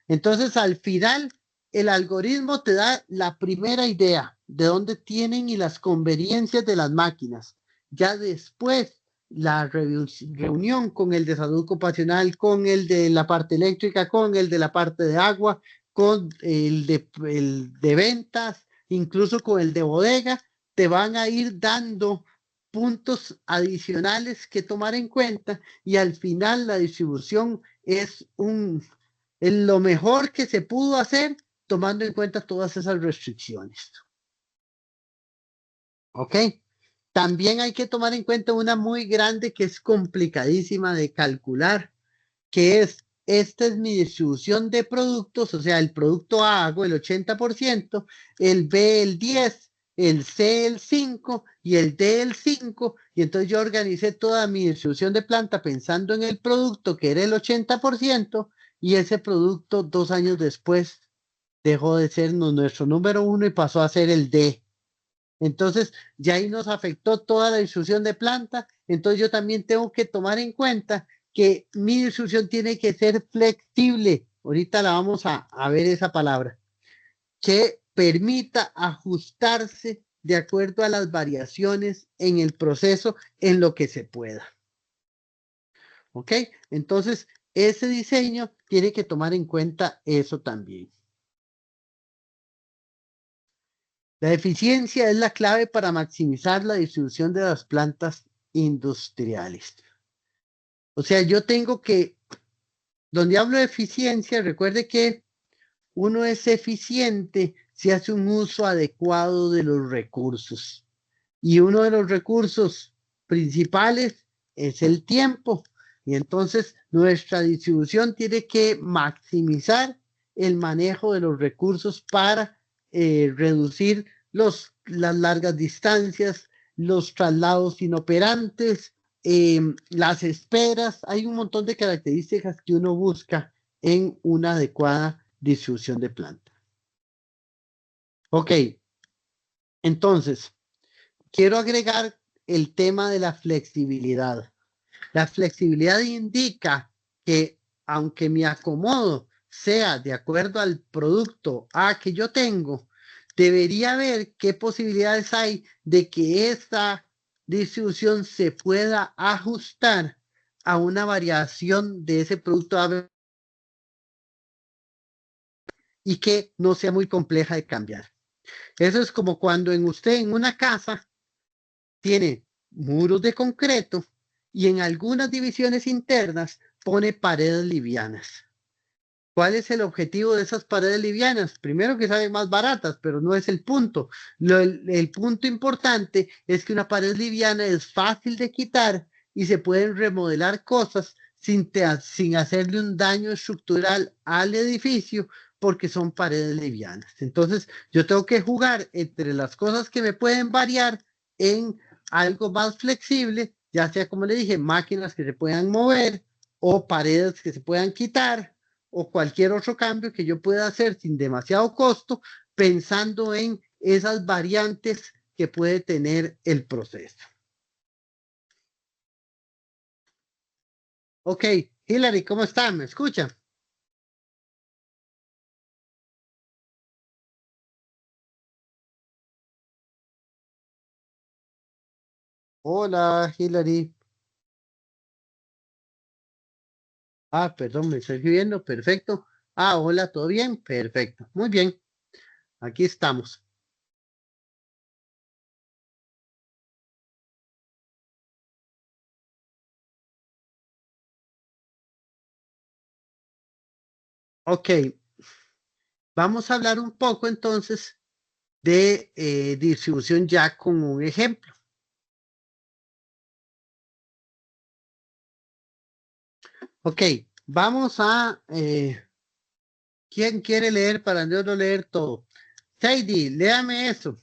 Entonces, al final, el algoritmo te da la primera idea de dónde tienen y las conveniencias de las máquinas. Ya después, la reunión con el de salud ocupacional, con el de la parte eléctrica, con el de la parte de agua, con el de ventas, incluso con el de bodega, te van a ir dando puntos adicionales que tomar en cuenta y al final la distribución es lo mejor que se pudo hacer tomando en cuenta todas esas restricciones. ¿Ok? También hay que tomar en cuenta una muy grande que es complicadísima de calcular, que es, esta es mi distribución de productos, o sea, el producto A hago el 80%, el B el 10%, el C el 5% y el D el 5%, y entonces yo organicé toda mi distribución de planta pensando en el producto que era el 80%, y ese producto 2 años después dejó de ser nuestro número 1 y pasó a ser el D. Entonces, ya ahí nos afectó toda la distribución de planta. Entonces, yo también tengo que tomar en cuenta que mi distribución tiene que ser flexible. Ahorita la vamos a ver esa palabra. Que permita ajustarse de acuerdo a las variaciones en el proceso en lo que se pueda. ¿Ok? Entonces, ese diseño tiene que tomar en cuenta eso también. La eficiencia es la clave para maximizar la distribución de las plantas industriales. O sea, yo tengo que, donde hablo de eficiencia, recuerde que uno es eficiente si hace un uso adecuado de los recursos. Y uno de los recursos principales es el tiempo. Y entonces nuestra distribución tiene que maximizar el manejo de los recursos para reducir las largas distancias, los traslados inoperantes, las esperas. Hay un montón de características que uno busca en una adecuada distribución de planta. Ok, entonces, quiero agregar el tema de la flexibilidad. La flexibilidad indica que aunque mi acomodo sea de acuerdo al producto A que yo tengo, debería ver qué posibilidades hay de que esta distribución se pueda ajustar a una variación de ese producto A y que no sea muy compleja de cambiar. Eso es como cuando usted en una casa tiene muros de concreto y en algunas divisiones internas pone paredes livianas. ¿Cuál es el objetivo de esas paredes livianas? Primero que salen más baratas, pero no es el punto. El punto importante es que una pared liviana es fácil de quitar y se pueden remodelar cosas sin hacerle un daño estructural al edificio porque son paredes livianas. Entonces, yo tengo que jugar entre las cosas que me pueden variar en algo más flexible, ya sea, como le dije, máquinas que se puedan mover o paredes que se puedan quitar o cualquier otro cambio que yo pueda hacer sin demasiado costo, pensando en esas variantes que puede tener el proceso. Ok, Hilary, ¿cómo está? ¿Me escucha? Hola, Hilary. Ah, perdón, me estoy viendo, perfecto. Ah, hola, ¿todo bien? Perfecto, muy bien. Aquí estamos. Ok, vamos a hablar un poco entonces de distribución ya con un ejemplo. Ok, vamos a... ¿quién quiere leer para yo no leer todo? Sadie, léame eso.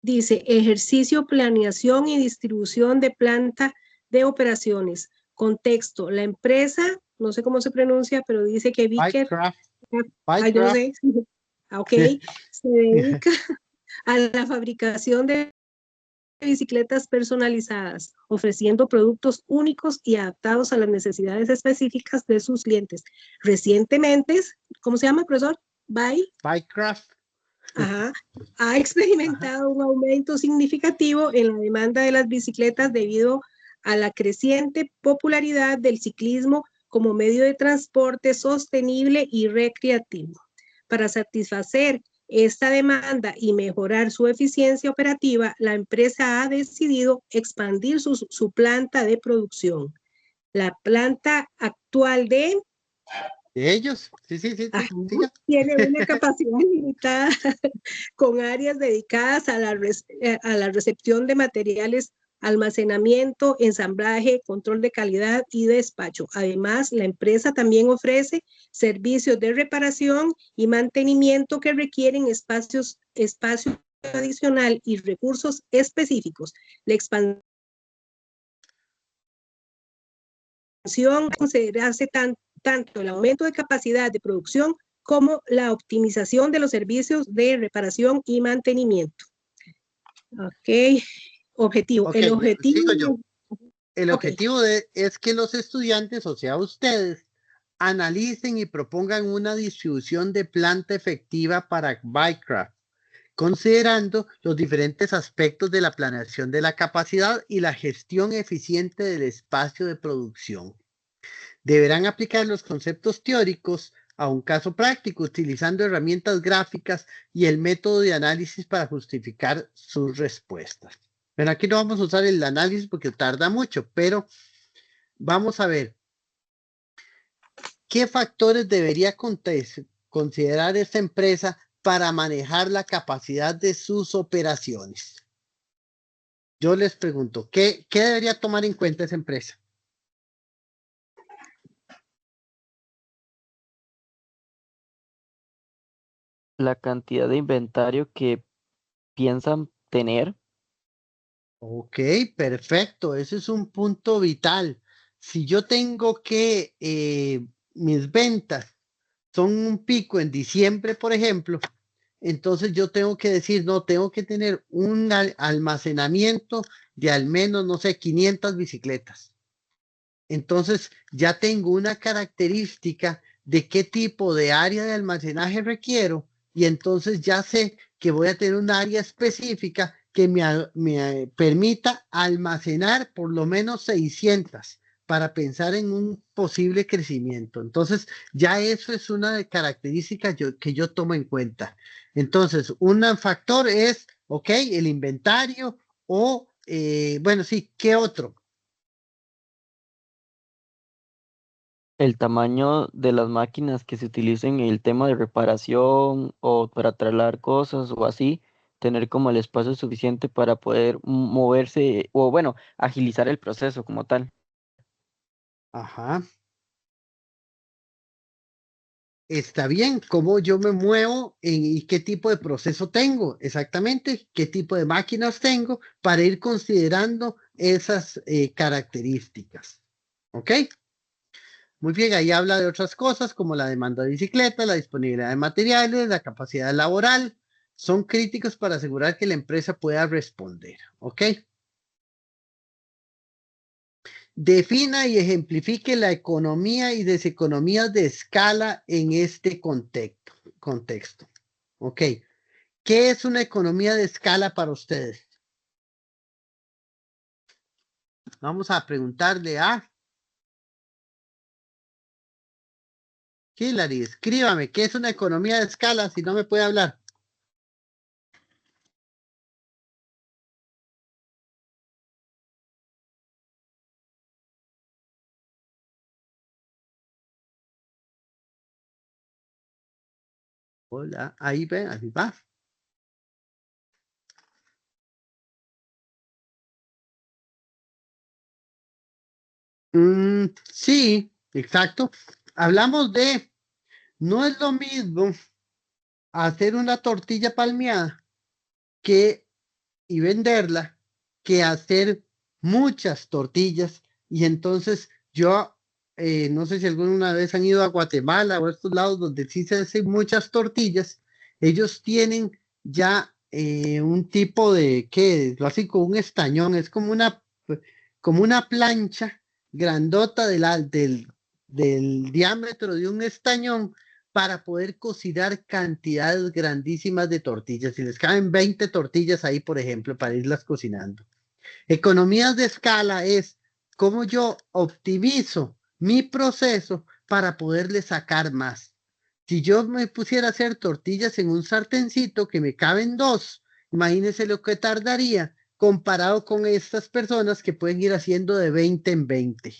Dice, ejercicio, planeación y distribución de planta de operaciones. Contexto, la empresa, no sé cómo se pronuncia, pero dice que Vicker, ay, yo no sé, ok, se dedica a la fabricación de bicicletas personalizadas, ofreciendo productos únicos y adaptados a las necesidades específicas de sus clientes. Recientemente, ¿cómo se llama, profesor? Bikecraft. Ajá, ha experimentado un aumento significativo en la demanda de las bicicletas debido a la creciente popularidad del ciclismo como medio de transporte sostenible y recreativo. Para satisfacer esta demanda y mejorar su eficiencia operativa, la empresa ha decidido expandir su planta de producción. La planta actual de ellos, sí. tiene una capacidad limitada con áreas dedicadas a la recepción de materiales, almacenamiento, ensamblaje, control de calidad y despacho. Además, la empresa también ofrece servicios de reparación y mantenimiento que requieren espacio adicional y recursos específicos. La expansión considerarse tanto el aumento de capacidad de producción como la optimización de los servicios de reparación y mantenimiento. Ok, objetivo. Okay, el objetivo. Sigo yo. El objetivo es que los estudiantes, o sea, ustedes, analicen y propongan una distribución de planta efectiva para Bikecraft, considerando los diferentes aspectos de la planeación de la capacidad y la gestión eficiente del espacio de producción. Deberán aplicar los conceptos teóricos a un caso práctico, utilizando herramientas gráficas y el método de análisis para justificar sus respuestas. Bueno, aquí no vamos a usar el análisis porque tarda mucho, pero vamos a ver qué factores debería considerar esta empresa para manejar la capacidad de sus operaciones. Yo les pregunto, ¿qué debería tomar en cuenta esa empresa? La cantidad de inventario que piensan tener. Ok, perfecto. Ese es un punto vital. Si yo tengo que mis ventas son un pico en diciembre, por ejemplo, entonces yo tengo que decir, no, tengo que tener un almacenamiento de al menos, no sé, 500 bicicletas. Entonces ya tengo una característica de qué tipo de área de almacenaje requiero y entonces ya sé que voy a tener un área específica que me permita almacenar por lo menos 600 para pensar en un posible crecimiento. Entonces ya eso es una de características que yo tomo en cuenta. Entonces, un factor es, ok, el inventario o, bueno, sí, ¿qué otro? El tamaño de las máquinas que se utilicen en el tema de reparación o para trasladar cosas o así, tener como el espacio suficiente para poder moverse o bueno, agilizar el proceso como tal. Ajá. Está bien, cómo yo me muevo y qué tipo de proceso tengo, exactamente, qué tipo de máquinas tengo para ir considerando esas características. ¿Ok? Muy bien, ahí habla de otras cosas como la demanda de bicicletas, la disponibilidad de materiales, la capacidad laboral. Son críticos para asegurar que la empresa pueda responder. ¿Ok? Defina y ejemplifique la economía y deseconomías de escala en este contexto. ¿Ok? ¿Qué es una economía de escala para ustedes? Vamos a preguntarle a Hillary. Escríbame, ¿qué es una economía de escala si no me puede hablar? Hola, ahí ven, ahí va. Sí, exacto. Hablamos de, no es lo mismo hacer una tortilla palmeada que y venderla que hacer muchas tortillas. Y entonces yo, no sé si alguna vez han ido a Guatemala o a estos lados donde sí se hacen muchas tortillas, ellos tienen ya un tipo de, ¿qué? Lo hacen con un estañón, es como una plancha grandota del diámetro de un estañón para poder cocinar cantidades grandísimas de tortillas. Si les caben 20 tortillas ahí, por ejemplo, para irlas cocinando. Economías de escala es cómo yo optimizo mi proceso para poderle sacar más. Si yo me pusiera a hacer tortillas en un sartencito que me caben dos, imagínense lo que tardaría comparado con estas personas que pueden ir haciendo de 20 en 20.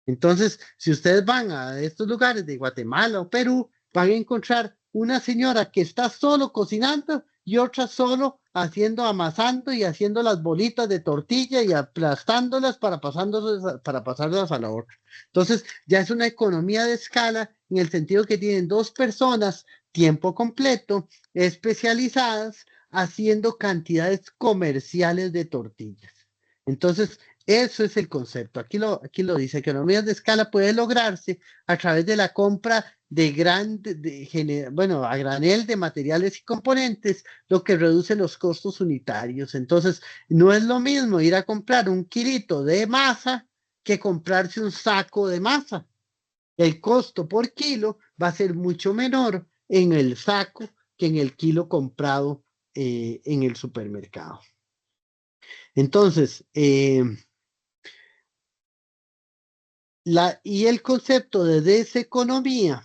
Entonces, si ustedes van a estos lugares de Guatemala o Perú, van a encontrar una señora que está solo cocinando y otra solo haciendo, amasando y haciendo las bolitas de tortilla y aplastándolas para pasarlas a la otra. Entonces, ya es una economía de escala en el sentido que tienen dos personas tiempo completo, especializadas, haciendo cantidades comerciales de tortillas. Entonces, eso es el concepto. Aquí lo dice. Economías de escala puede lograrse a través de la compra a granel de materiales y componentes, lo que reduce los costos unitarios. Entonces, no es lo mismo ir a comprar un kilito de masa que comprarse un saco de masa. El costo por kilo va a ser mucho menor en el saco que en el kilo comprado en el supermercado. Entonces, y el concepto de deseconomía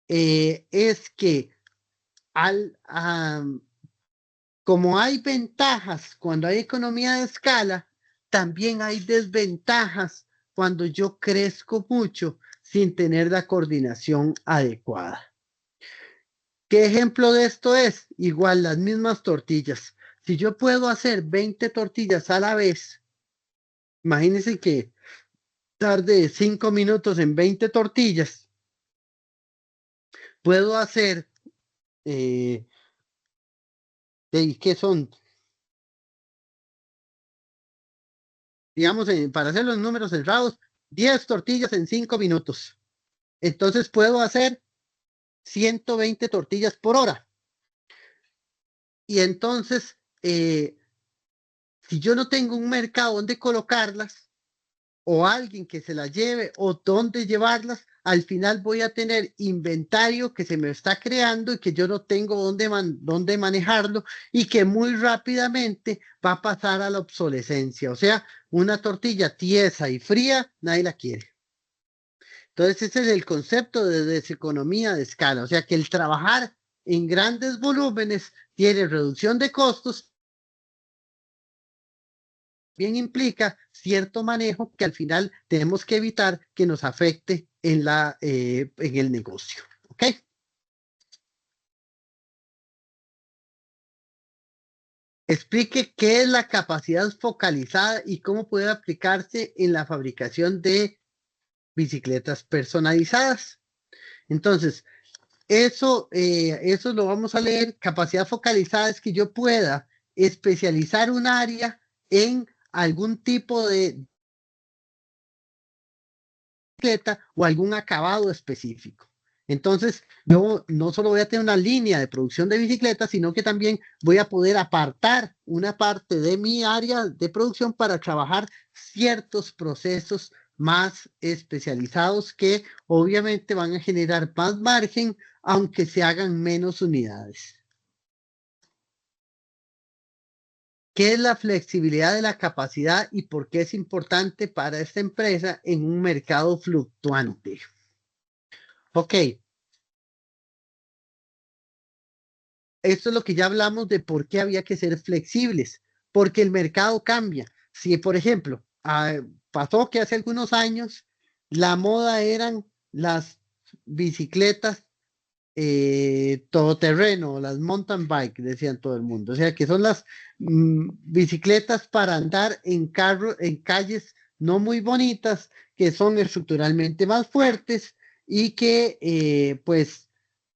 es que como hay ventajas cuando hay economía de escala, también hay desventajas cuando yo crezco mucho sin tener la coordinación adecuada. ¿Qué ejemplo de esto es? Igual las mismas tortillas. Si yo puedo hacer 20 tortillas a la vez, imagínense que tarde 5 minutos en 20 tortillas. Puedo hacer, ¿qué son? Digamos, para hacer los números cerrados, 10 tortillas en 5 minutos. Entonces puedo hacer 120 tortillas por hora. Y entonces, si yo no tengo un mercado donde colocarlas, o alguien que se las lleve, o dónde llevarlas, al final voy a tener inventario que se me está creando y que yo no tengo dónde manejarlo y que muy rápidamente va a pasar a la obsolescencia. O sea, una tortilla tiesa y fría, nadie la quiere. Entonces, ese es el concepto de deseconomía de escala. O sea, que el trabajar en grandes volúmenes tiene reducción de costos, bien implica cierto manejo que al final tenemos que evitar que nos afecte en el negocio. ¿Ok? Explique qué es la capacidad focalizada y cómo puede aplicarse en la fabricación de bicicletas personalizadas. Entonces, eso lo vamos a leer. Capacidad focalizada es que yo pueda especializar un área en algún tipo de bicicleta o algún acabado específico. Entonces, yo no solo voy a tener una línea de producción de bicicletas, sino que también voy a poder apartar una parte de mi área de producción para trabajar ciertos procesos más especializados que obviamente van a generar más margen, aunque se hagan menos unidades. ¿Qué es la flexibilidad de la capacidad y por qué es importante para esta empresa en un mercado fluctuante? Ok. Esto es lo que ya hablamos de por qué había que ser flexibles, porque el mercado cambia. Si, por ejemplo, pasó que hace algunos años la moda eran las bicicletas todoterreno, las mountain bike, decían todo el mundo. O sea, que son las bicicletas para andar en calles no muy bonitas, que son estructuralmente más fuertes y que, pues,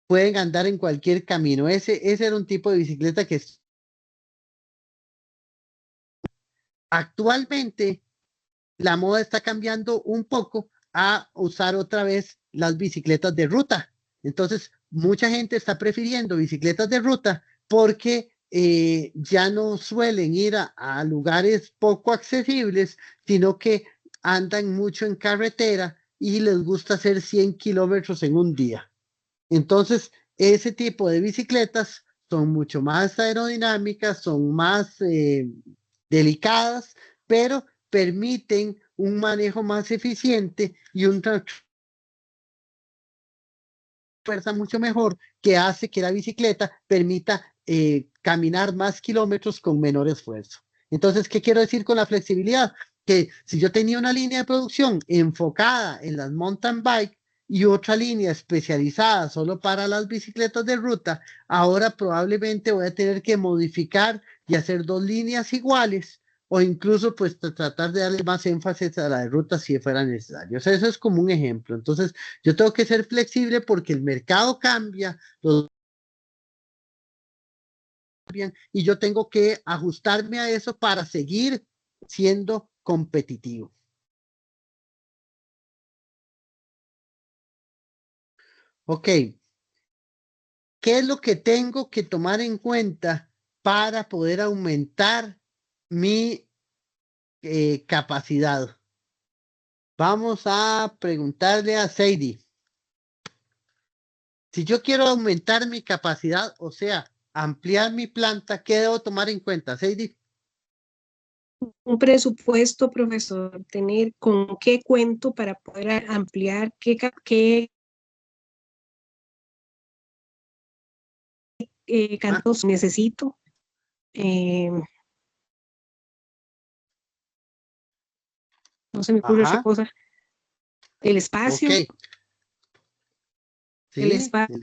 pueden andar en cualquier camino. Ese era un tipo de bicicleta que actualmente la moda está cambiando un poco a usar otra vez las bicicletas de ruta. Entonces, mucha gente está prefiriendo bicicletas de ruta porque ya no suelen ir a lugares poco accesibles, sino que andan mucho en carretera y les gusta hacer 100 kilómetros en un día. Entonces, ese tipo de bicicletas son mucho más aerodinámicas, son más delicadas, pero permiten un manejo más eficiente y un fuerza mucho mejor que hace que la bicicleta permita caminar más kilómetros con menor esfuerzo. Entonces, ¿qué quiero decir con la flexibilidad? Que si yo tenía una línea de producción enfocada en las mountain bike y otra línea especializada solo para las bicicletas de ruta, ahora probablemente voy a tener que modificar y hacer dos líneas iguales o incluso pues tratar de darle más énfasis a la de ruta si fuera necesario. O sea, eso es como un ejemplo. Entonces, yo tengo que ser flexible porque el mercado cambia, los cambian, y yo tengo que ajustarme a eso para seguir siendo competitivo. Ok. ¿Qué es lo que tengo que tomar en cuenta para poder aumentar mi capacidad? Vamos a preguntarle a Sadie. Si yo quiero aumentar mi capacidad, o sea, ampliar mi planta, ¿qué debo tomar en cuenta, Sadie? Un presupuesto, profesor, tener con qué cuento para poder ampliar, qué cantos necesito. No se me ocurre otra cosa. El espacio. Okay. Sí, el espacio.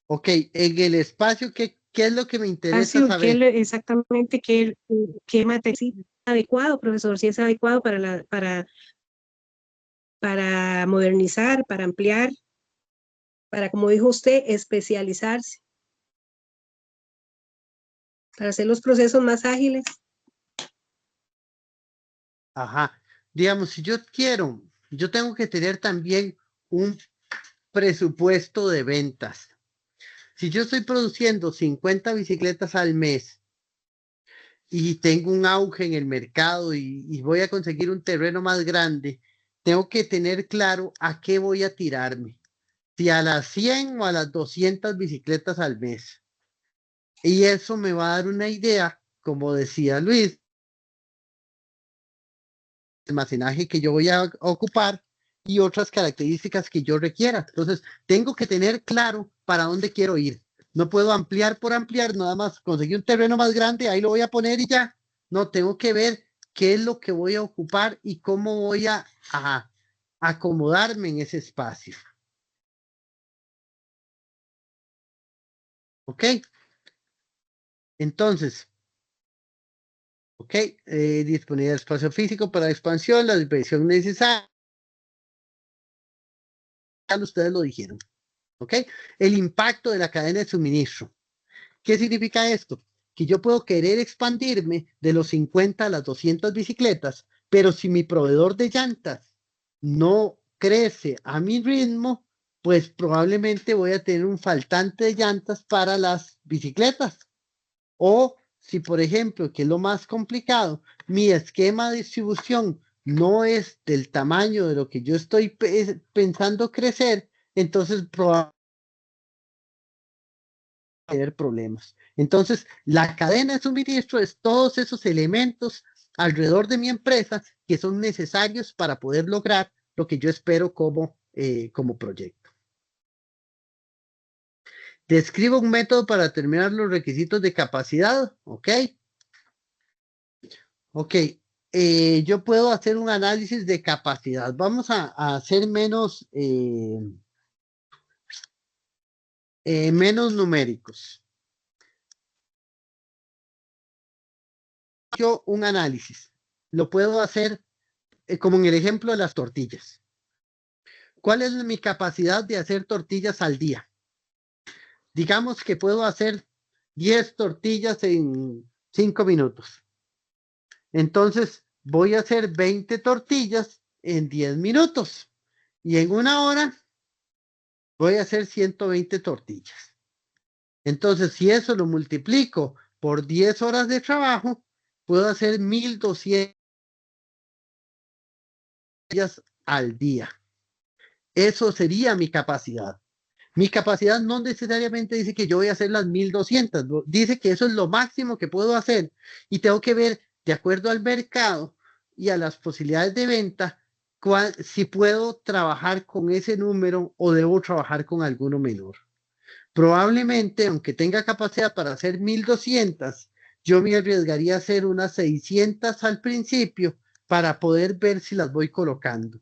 Ok, en el espacio, ¿qué es lo que me interesa saber? Exactamente qué material adecuado, profesor, si es adecuado para modernizar, para ampliar, para, como dijo usted, especializarse, para hacer los procesos más ágiles. Ajá. Digamos, si yo tengo que tener también un presupuesto de ventas. Si yo estoy produciendo 50 bicicletas al mes y tengo un auge en el mercado y voy a conseguir un terreno más grande, tengo que tener claro a qué voy a tirarme. Si a las 100 o a las 200 bicicletas al mes. Y eso me va a dar una idea, como decía Luis, almacenaje que yo voy a ocupar y otras características que yo requiera. Entonces, tengo que tener claro para dónde quiero ir. No puedo ampliar por ampliar, nada más conseguir un terreno más grande, ahí lo voy a poner y ya. No, tengo que ver qué es lo que voy a ocupar y cómo voy a acomodarme en ese espacio. ¿Ok? Entonces, ok, disponibilidad de espacio físico para expansión, la dimensión necesaria. Ustedes lo dijeron. ¿Ok? El impacto de la cadena de suministro. ¿Qué significa esto? Que yo puedo querer expandirme de los 50 a las 200 bicicletas, pero si mi proveedor de llantas no crece a mi ritmo, pues probablemente voy a tener un faltante de llantas para las bicicletas. O si, por ejemplo, que es lo más complicado, mi esquema de distribución no es del tamaño de lo que yo estoy pensando crecer, entonces probablemente tener problemas. Entonces, la cadena de suministro es todos esos elementos alrededor de mi empresa que son necesarios para poder lograr lo que yo espero como proyecto. Describo un método para determinar los requisitos de capacidad, ¿ok? Ok, yo puedo hacer un análisis de capacidad. Vamos a hacer menos numéricos. Yo un análisis. Lo puedo hacer como en el ejemplo de las tortillas. ¿Cuál es mi capacidad de hacer tortillas al día? Digamos que puedo hacer 10 tortillas en 5 minutos. Entonces, voy a hacer 20 tortillas en 10 minutos. Y en una hora voy a hacer 120 tortillas. Entonces, si eso lo multiplico por 10 horas de trabajo, puedo hacer 1200 al día. Eso sería mi capacidad. Mi capacidad no necesariamente dice que yo voy a hacer las 1200, dice que eso es lo máximo que puedo hacer y tengo que ver de acuerdo al mercado y a las posibilidades de venta si puedo trabajar con ese número o debo trabajar con alguno menor. Probablemente, aunque tenga capacidad para hacer 1200, yo me arriesgaría a hacer unas 600 al principio para poder ver si las voy colocando.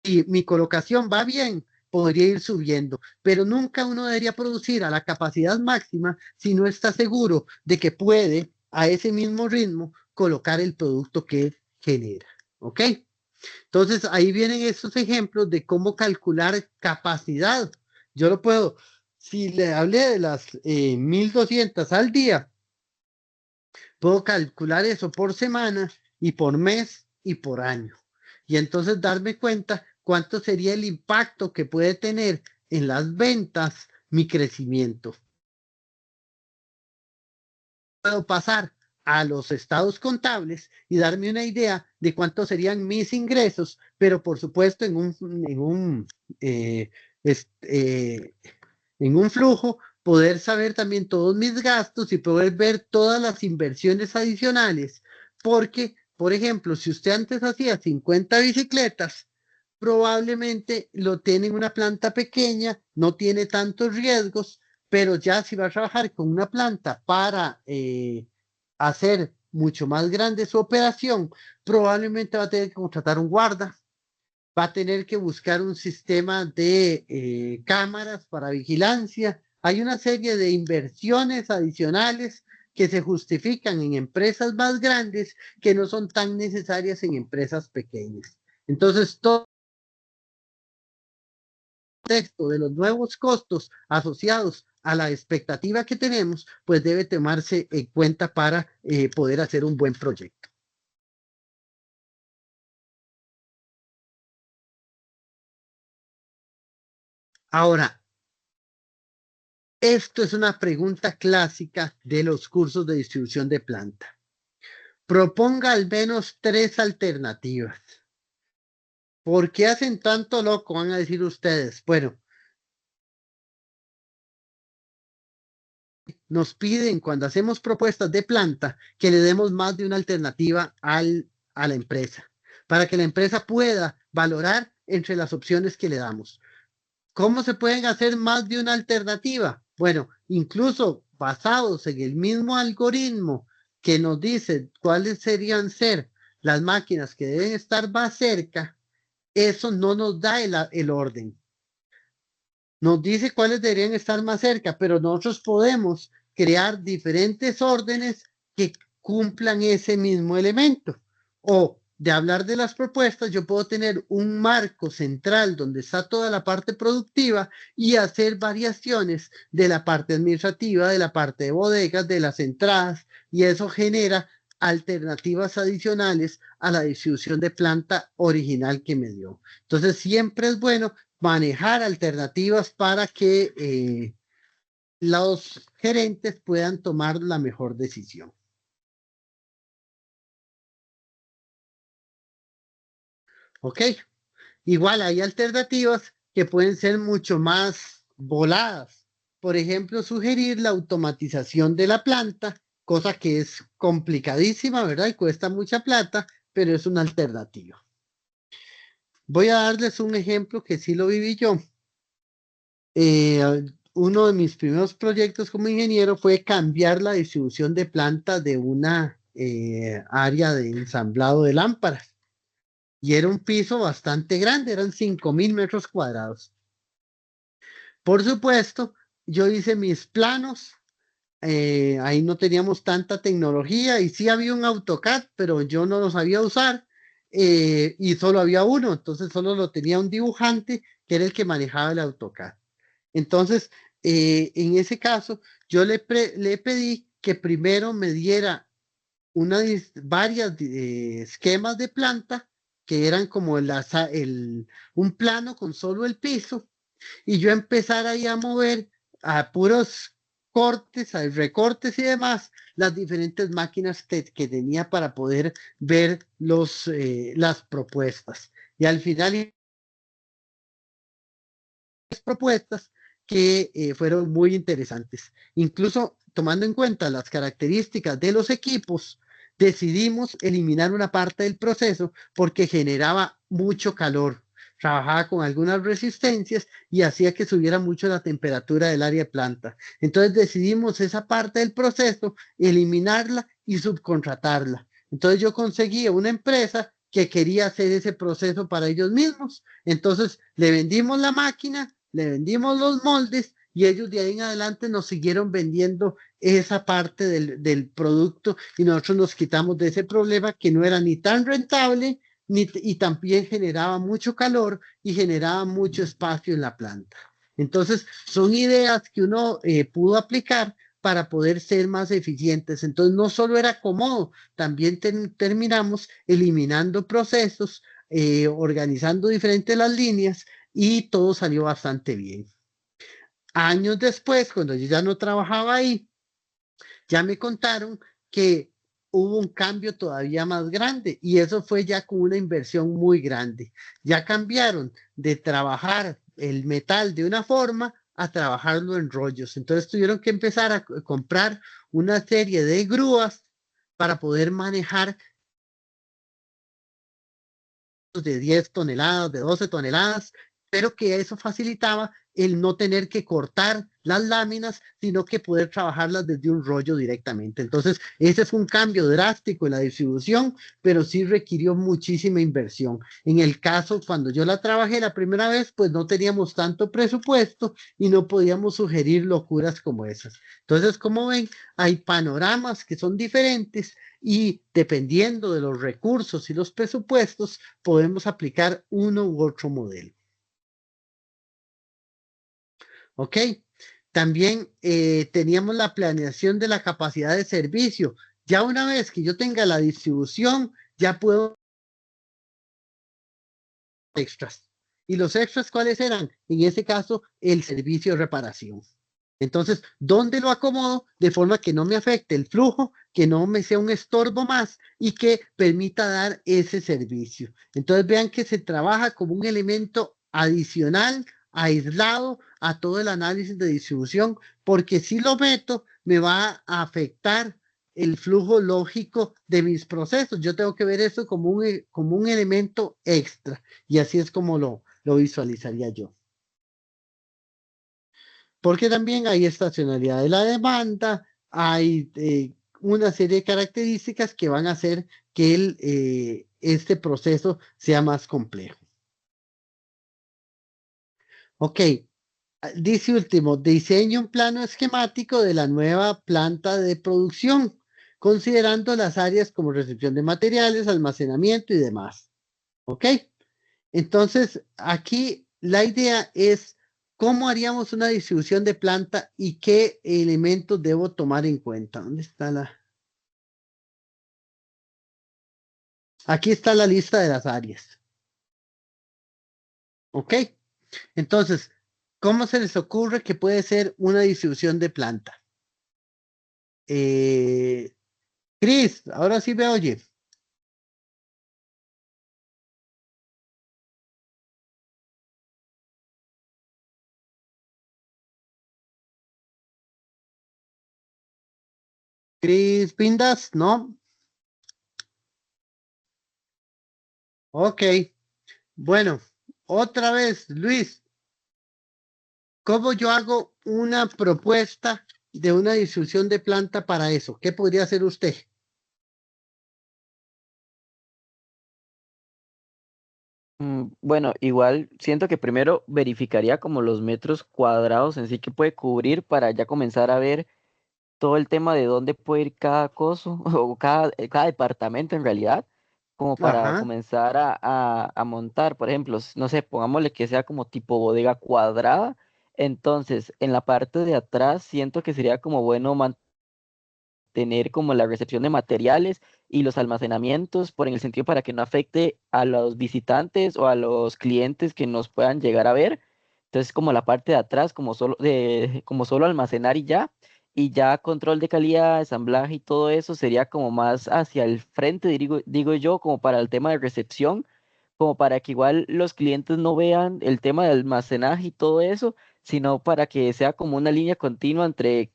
Y mi colocación va bien, podría ir subiendo, pero nunca uno debería producir a la capacidad máxima si no está seguro de que puede a ese mismo ritmo colocar el producto que genera. ¿Ok? Entonces ahí vienen estos ejemplos de cómo calcular capacidad. Yo lo puedo, si le hablé de las 1200 al día, puedo calcular eso por semana y por mes y por año. Y entonces darme cuenta cuánto sería el impacto que puede tener en las ventas mi crecimiento. Puedo pasar a los estados contables y darme una idea de cuántos serían mis ingresos, pero por supuesto en un flujo, poder saber también todos mis gastos y poder ver todas las inversiones adicionales, porque, por ejemplo, si usted antes hacía 50 bicicletas, probablemente lo tiene en una planta pequeña, no tiene tantos riesgos, pero ya si va a trabajar con una planta para hacer mucho más grande su operación, probablemente va a tener que contratar un guarda, va a tener que buscar un sistema de cámaras para vigilancia. Hay una serie de inversiones adicionales que se justifican en empresas más grandes que no son tan necesarias en empresas pequeñas. Entonces, todo texto de los nuevos costos asociados a la expectativa que tenemos, pues debe tomarse en cuenta para poder hacer un buen proyecto. Ahora, esto es una pregunta clásica de los cursos de distribución de planta. Proponga al menos 3 alternativas. ¿Por qué hacen tanto loco? Van a decir ustedes. Bueno, nos piden cuando hacemos propuestas de planta que le demos más de una alternativa a la empresa, para que la empresa pueda valorar entre las opciones que le damos. ¿Cómo se pueden hacer más de una alternativa? Bueno, incluso basados en el mismo algoritmo que nos dice cuáles serían ser las máquinas que deben estar más cerca, eso no nos da el orden. Nos dice cuáles deberían estar más cerca, pero nosotros podemos crear diferentes órdenes que cumplan ese mismo elemento. O de hablar de las propuestas, yo puedo tener un marco central donde está toda la parte productiva y hacer variaciones de la parte administrativa, de la parte de bodegas, de las entradas, y eso genera alternativas adicionales a la distribución de planta original que me dio. Entonces, siempre es bueno manejar alternativas para que los gerentes puedan tomar la mejor decisión. ¿Ok? Igual hay alternativas que pueden ser mucho más voladas. Por ejemplo, sugerir la automatización de la planta, cosa que es complicadísima, ¿verdad? Y cuesta mucha plata, pero es una alternativa. Voy a darles un ejemplo que sí lo viví yo. Uno de mis primeros proyectos como ingeniero fue cambiar la distribución de planta de una área de ensamblado de lámparas. Y era un piso bastante grande, eran 5,000 metros cuadrados. Por supuesto, yo hice mis planos, ahí no teníamos tanta tecnología y sí había un AutoCAD, pero yo no lo sabía usar y solo había uno, entonces solo lo tenía un dibujante que era el que manejaba el AutoCAD. Entonces, en ese caso, yo le pedí que primero me diera varias esquemas de planta que eran como un plano con solo el piso y yo empezar ahí a mover a puros cortes, a recortes y demás, las diferentes máquinas que tenía para poder ver las propuestas. Y al final, las propuestas que fueron muy interesantes. Incluso tomando en cuenta las características de los equipos, decidimos eliminar una parte del proceso porque generaba mucho calor. Trabajaba con algunas resistencias y hacía que subiera mucho la temperatura del área de planta. Entonces decidimos esa parte del proceso, eliminarla y subcontratarla. Entonces yo conseguí una empresa que quería hacer ese proceso para ellos mismos. Entonces le vendimos la máquina, le vendimos los moldes y ellos de ahí en adelante nos siguieron vendiendo esa parte del producto y nosotros nos quitamos de ese problema que no era ni tan rentable y también generaba mucho calor y generaba mucho espacio en la planta. Entonces, son ideas que uno pudo aplicar para poder ser más eficientes. Entonces, no solo era cómodo, también terminamos eliminando procesos, organizando diferentes las líneas y todo salió bastante bien. Años después, cuando yo ya no trabajaba ahí, ya me contaron que hubo un cambio todavía más grande y eso fue ya con una inversión muy grande. Ya cambiaron de trabajar el metal de una forma a trabajarlo en rollos. Entonces tuvieron que empezar a comprar una serie de grúas para poder manejar de 10 toneladas, de 12 toneladas, pero que eso facilitaba el no tener que cortar las láminas, sino que poder trabajarlas desde un rollo directamente. Entonces, ese fue un cambio drástico en la distribución, pero sí requirió muchísima inversión. En el caso, cuando yo la trabajé la primera vez, pues no teníamos tanto presupuesto y no podíamos sugerir locuras como esas. Entonces, como ven, hay panoramas que son diferentes y dependiendo de los recursos y los presupuestos, podemos aplicar uno u otro modelo. ¿Ok? También teníamos la planeación de la capacidad de servicio. Ya una vez que yo tenga la distribución, ya puedo extras. ¿Y los extras cuáles eran? En ese caso, el servicio de reparación. Entonces, ¿dónde lo acomodo? De forma que no me afecte el flujo, que no me sea un estorbo más y que permita dar ese servicio. Entonces, vean que se trabaja como un elemento adicional, aislado a todo el análisis de distribución, porque si lo meto, me va a afectar el flujo lógico de mis procesos. Yo tengo que ver eso como un elemento extra y así es como lo visualizaría yo. Porque también hay estacionalidad de la demanda, hay una serie de características que van a hacer que este proceso sea más complejo. Ok, dice último, diseño un plano esquemático de la nueva planta de producción, considerando las áreas como recepción de materiales, almacenamiento y demás. Ok, entonces aquí la idea es cómo haríamos una distribución de planta y qué elementos debo tomar en cuenta. ¿Dónde está la? Aquí está la lista de las áreas. Ok, entonces, ¿cómo se les ocurre que puede ser una distribución de planta? Cris, ahora sí me oye. Cris Pindas, ¿no? Ok, bueno, otra vez, Luis, ¿cómo yo hago una propuesta de una distribución de planta para eso? ¿Qué podría hacer usted? Bueno, igual siento que primero verificaría como los metros cuadrados en sí que puede cubrir para ya comenzar a ver todo el tema de dónde puede ir cada coso o cada departamento en realidad, como para Ajá, comenzar a montar, por ejemplo, no sé, pongámosle que sea como tipo bodega cuadrada, entonces en la parte de atrás siento que sería como bueno tener como la recepción de materiales y los almacenamientos, por en el sentido para que no afecte a los visitantes o a los clientes que nos puedan llegar a ver. Entonces, como la parte de atrás, como solo almacenar y ya control de calidad, ensamblaje y todo eso sería como más hacia el frente, digo yo, como para el tema de recepción, como para que igual los clientes no vean el tema de almacenaje y todo eso, sino para que sea como una línea continua entre,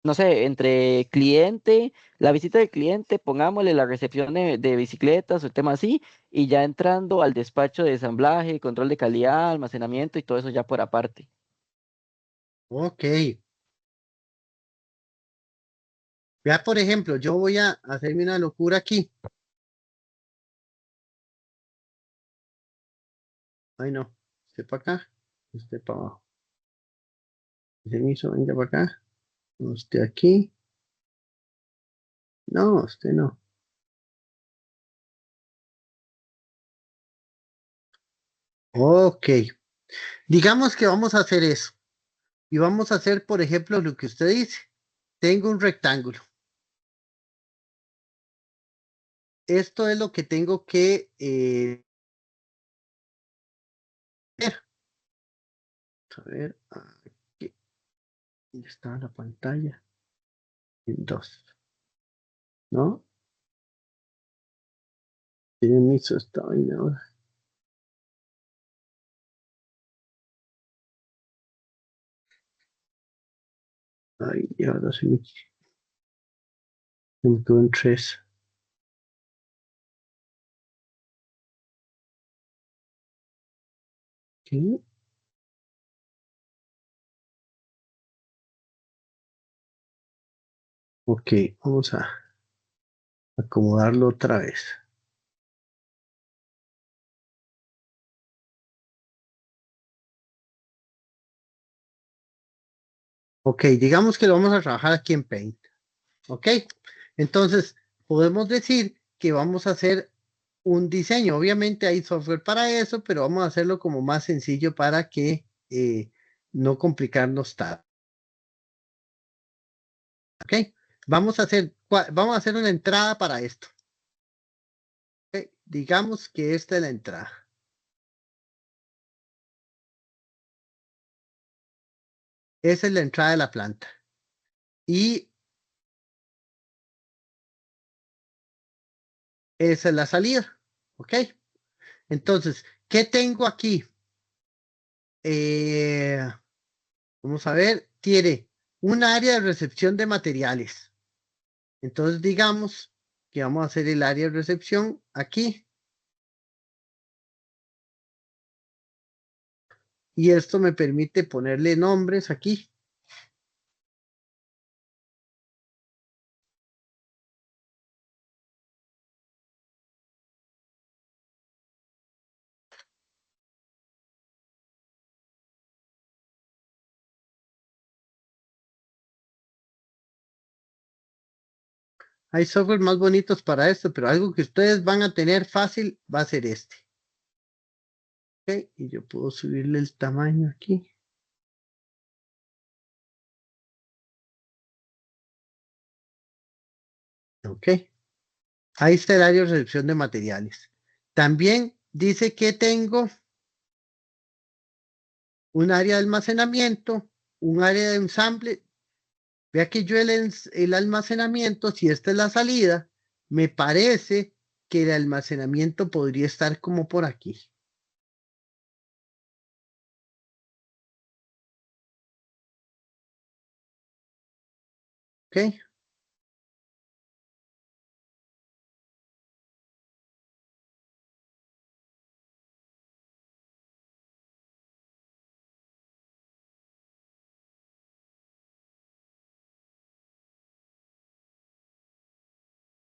no sé, entre cliente, la visita del cliente, pongámosle la recepción de bicicletas o el tema así, y ya entrando al despacho de ensamblaje, control de calidad, almacenamiento y todo eso ya por aparte. ok. Ya, por ejemplo, yo voy a hacerme una locura aquí. Ay, no. Usted para acá, usted para abajo. Permiso, venga para acá. Usted aquí. No, usted no. Ok. Digamos que vamos a hacer eso. Y vamos a hacer, por ejemplo, lo que usted dice. Tengo un rectángulo. Esto es lo que tengo que ver. A ver, aquí está la pantalla. En dos, ¿no? ¿Quién hizo esta vaina ahora? Ay, y ahora se me quedó en 3. ¿Qué? Ok, vamos a acomodarlo otra vez. Ok, digamos que lo vamos a trabajar aquí en Paint. Ok, entonces podemos decir que vamos a hacer un diseño. Obviamente hay software para eso, pero vamos a hacerlo como más sencillo para que no complicarnos tanto. Ok, vamos a hacer una entrada para esto. Ok, digamos que esta es la entrada. Esa es la entrada de la planta. Y esa es la salida. Ok, entonces, ¿qué tengo aquí? Vamos a ver, tiene un área de recepción de materiales. Entonces, digamos que vamos a hacer el área de recepción aquí. Y esto me permite ponerle nombres aquí. Hay software más bonitos para esto, pero algo que ustedes van a tener fácil va a ser este. Ok, y yo puedo subirle el tamaño aquí. Ok, ahí está el área de recepción de materiales. También dice que tengo un área de almacenamiento, un área de ensamble. Vea que yo el almacenamiento, si esta es la salida, me parece que el almacenamiento podría estar como por aquí. Ok.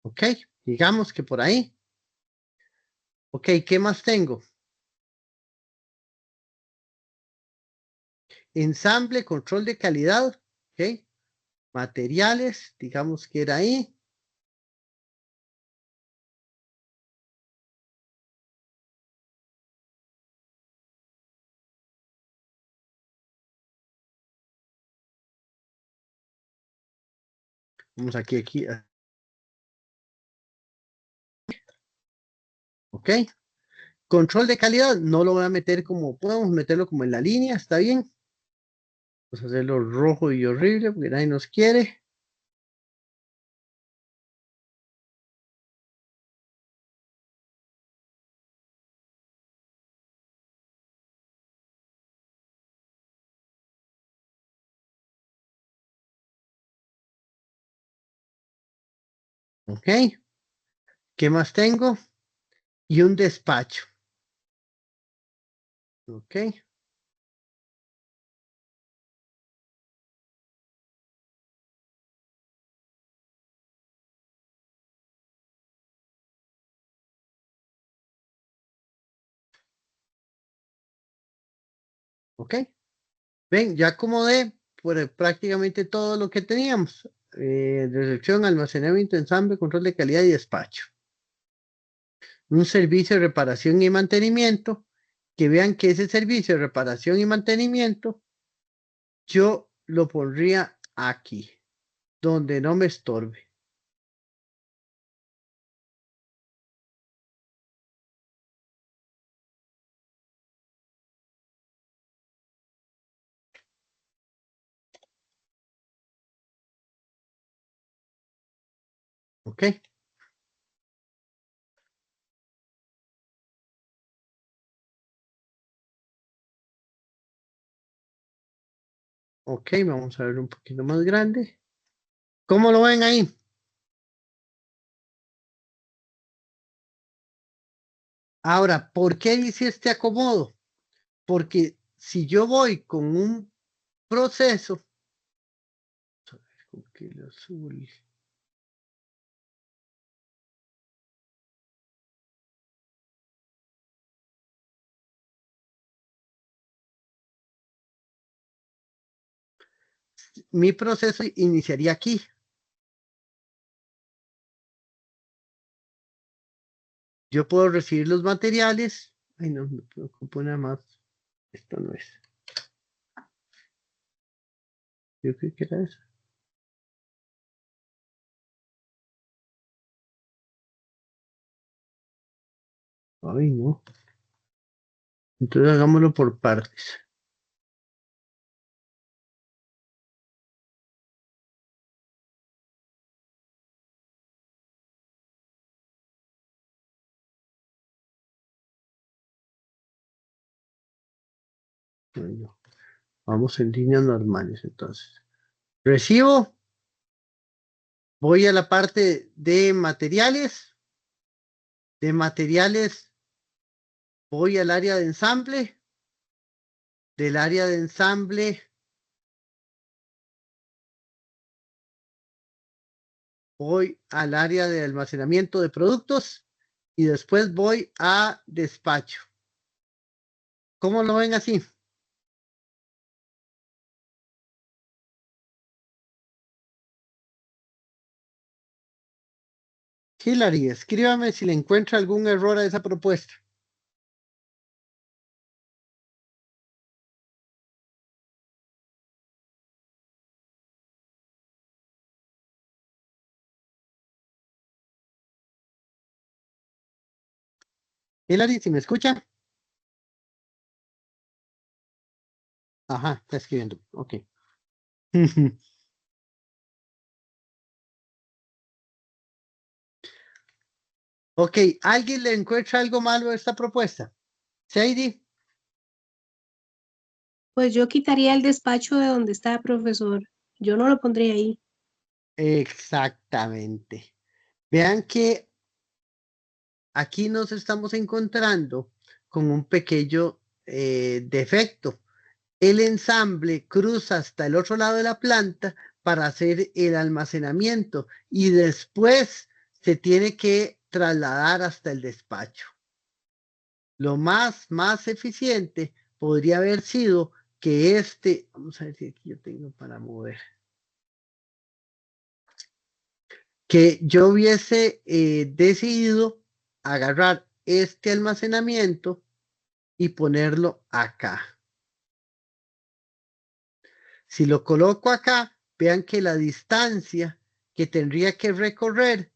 Ok, digamos que por ahí. Ok, ¿qué más tengo? Ensamble, control de calidad. Ok, materiales, digamos que era ahí. Vamos aquí. Ok, control de calidad, no lo voy a meter como, podemos meterlo como en la línea, está bien. Vamos a hacerlo rojo y horrible porque nadie nos quiere. Ok, ¿qué más tengo? Y un despacho. Ok, ok. Ven, ya acomodé prácticamente todo lo que teníamos. Recepción, almacenamiento, ensamble, control de calidad y despacho. Un servicio de reparación y mantenimiento, que vean que ese servicio de reparación y mantenimiento, yo lo pondría aquí, donde no me estorbe. ¿Ok? Ok, vamos a ver un poquito más grande. ¿Cómo lo ven ahí? Ahora, ¿por qué dice este acomodo? Porque si yo voy con un proceso, azul. Mi proceso iniciaría aquí. Yo puedo recibir los materiales. Ay, no me preocupo nada más. Esto no es. Yo creo que era eso. Ay, no. Entonces hagámoslo por partes. Bueno, vamos en líneas normales entonces. Recibo. Voy a la parte de materiales. De materiales voy al área de ensamble. Del área de ensamble voy al área de almacenamiento de productos y después voy a despacho. ¿Cómo lo ven así? Hilary, escríbame si le encuentra algún error a esa propuesta. Hilary, si me escucha. Ajá, está escribiendo. Ok. Ok, ¿alguien le encuentra algo malo a esta propuesta? Sadie. Pues yo quitaría el despacho de donde está, profesor. Yo no lo pondría ahí. Exactamente. Vean que aquí nos estamos encontrando con un pequeño defecto. El ensamble cruza hasta el otro lado de la planta para hacer el almacenamiento y después se tiene que trasladar hasta el despacho. Lo más eficiente podría haber sido que vamos a ver si aquí yo tengo para mover, que yo hubiese decidido agarrar este almacenamiento y ponerlo acá. Si lo coloco acá, vean que la distancia que tendría que recorrer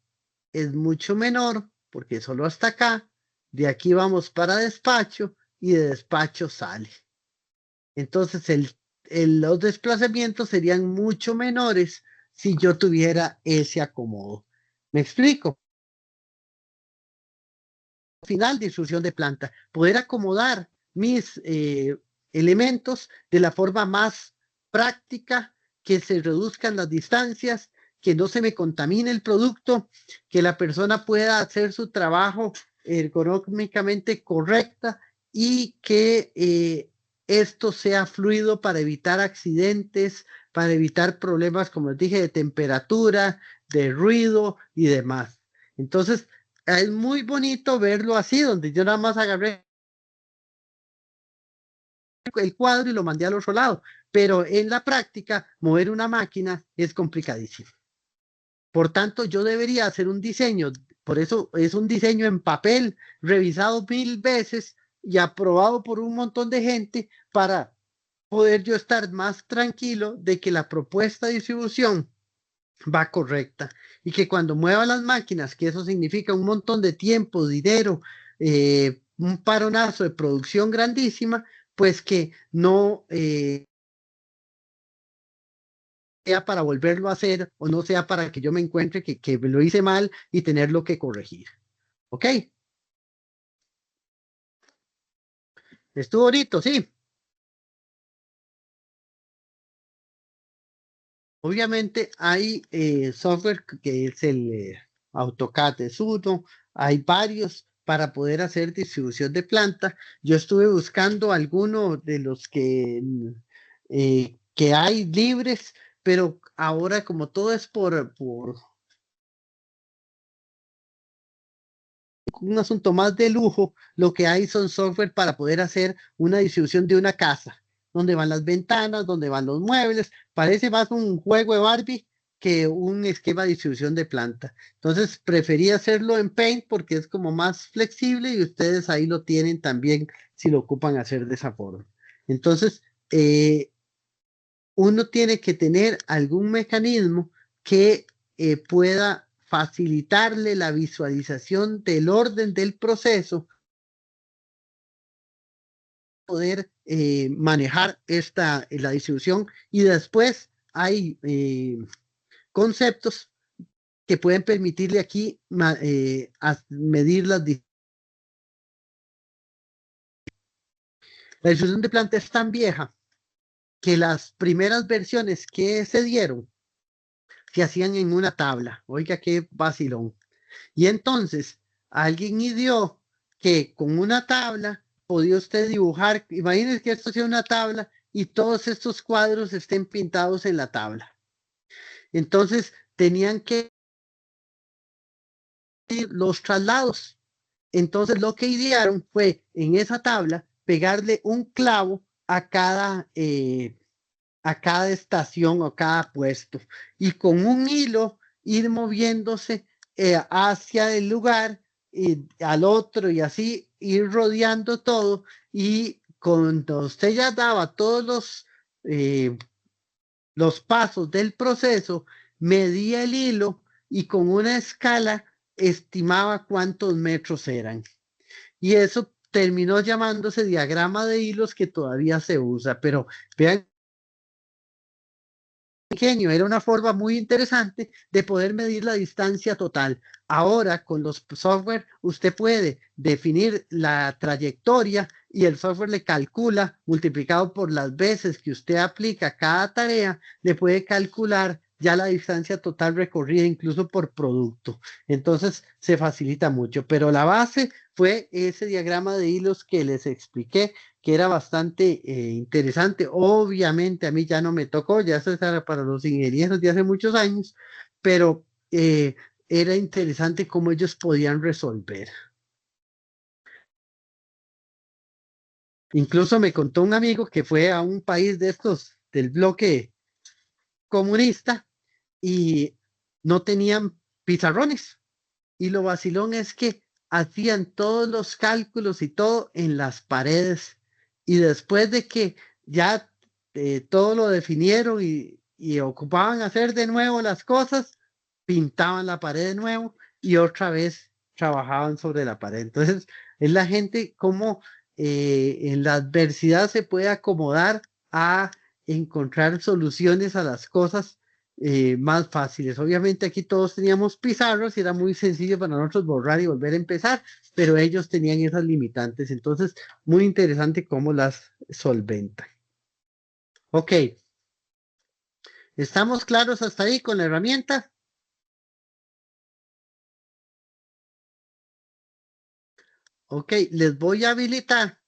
es mucho menor, porque solo hasta acá, de aquí vamos para despacho y de despacho sale. Entonces los desplazamientos serían mucho menores si yo tuviera ese acomodo. ¿Me explico? Final de instrucción de planta, poder acomodar mis elementos de la forma más práctica, que se reduzcan las distancias, que no se me contamine el producto, que la persona pueda hacer su trabajo ergonómicamente correcta y que esto sea fluido para evitar accidentes, para evitar problemas, como les dije, de temperatura, de ruido y demás. Entonces, es muy bonito verlo así, donde yo nada más agarré el cuadro y lo mandé al otro lado, pero en la práctica mover una máquina es complicadísimo. Por tanto, yo debería hacer un diseño, por eso es un diseño en papel, revisado 1000 veces y aprobado por un montón de gente para poder yo estar más tranquilo de que la propuesta de distribución va correcta y que cuando mueva las máquinas, que eso significa un montón de tiempo, dinero, un paronazo de producción grandísima, pues que no sea para volverlo a hacer o no sea para que yo me encuentre que lo hice mal y tenerlo que corregir. ¿Ok? Estuvo bonito, sí. Obviamente hay software que es el AutoCAD es uno, hay varios para poder hacer distribución de planta. Yo estuve buscando algunos de los que hay libres, pero ahora como todo es por un asunto más de lujo, lo que hay son software para poder hacer una distribución de una casa, donde van las ventanas, donde van los muebles. Parece más un juego de Barbie que un esquema de distribución de planta. Entonces preferí hacerlo en Paint porque es como más flexible y ustedes ahí lo tienen también si lo ocupan hacer de esa forma. Entonces, uno tiene que tener algún mecanismo que pueda facilitarle la visualización del orden del proceso, poder manejar la distribución y después hay conceptos que pueden permitirle aquí medir la distribución de planta es tan vieja que las primeras versiones que se dieron se hacían en una tabla. Oiga, qué vacilón. Y entonces alguien ideó que con una tabla podía usted dibujar, imagínense que esto sea una tabla y todos estos cuadros estén pintados en la tabla. Entonces tenían que ir los traslados. Entonces lo que idearon fue en esa tabla pegarle un clavo a cada estación o cada puesto y con un hilo ir moviéndose hacia el lugar y al otro y así ir rodeando todo y cuando usted ya daba todos los pasos del proceso, medía el hilo y con una escala estimaba cuántos metros eran. Y eso terminó llamándose diagrama de hilos que todavía se usa, pero vean pequeño, era una forma muy interesante de poder medir la distancia total. Ahora, con los software, usted puede definir la trayectoria y el software le calcula, multiplicado por las veces que usted aplica cada tarea, le puede calcular ya la distancia total recorrida, incluso por producto. Entonces, se facilita mucho. Pero la base fue ese diagrama de hilos que les expliqué que era bastante interesante. Obviamente a mí ya no me tocó, ya eso era para los ingenieros de hace muchos años, pero era interesante cómo ellos podían resolver. Incluso me contó un amigo que fue a un país de estos del bloque comunista y no tenían pizarrones. Y lo vacilón es que hacían todos los cálculos y todo en las paredes. Y después de que ya todo lo definieron y ocupaban hacer de nuevo las cosas, pintaban la pared de nuevo y otra vez trabajaban sobre la pared. Entonces, es la gente como en la adversidad se puede acomodar a encontrar soluciones a las cosas más fáciles. Obviamente aquí todos teníamos pizarros y era muy sencillo para nosotros borrar y volver a empezar, pero ellos tenían esas limitantes. Entonces, muy interesante cómo las solventan. Ok. ¿Estamos claros hasta ahí con la herramienta? Ok, les voy a habilitar.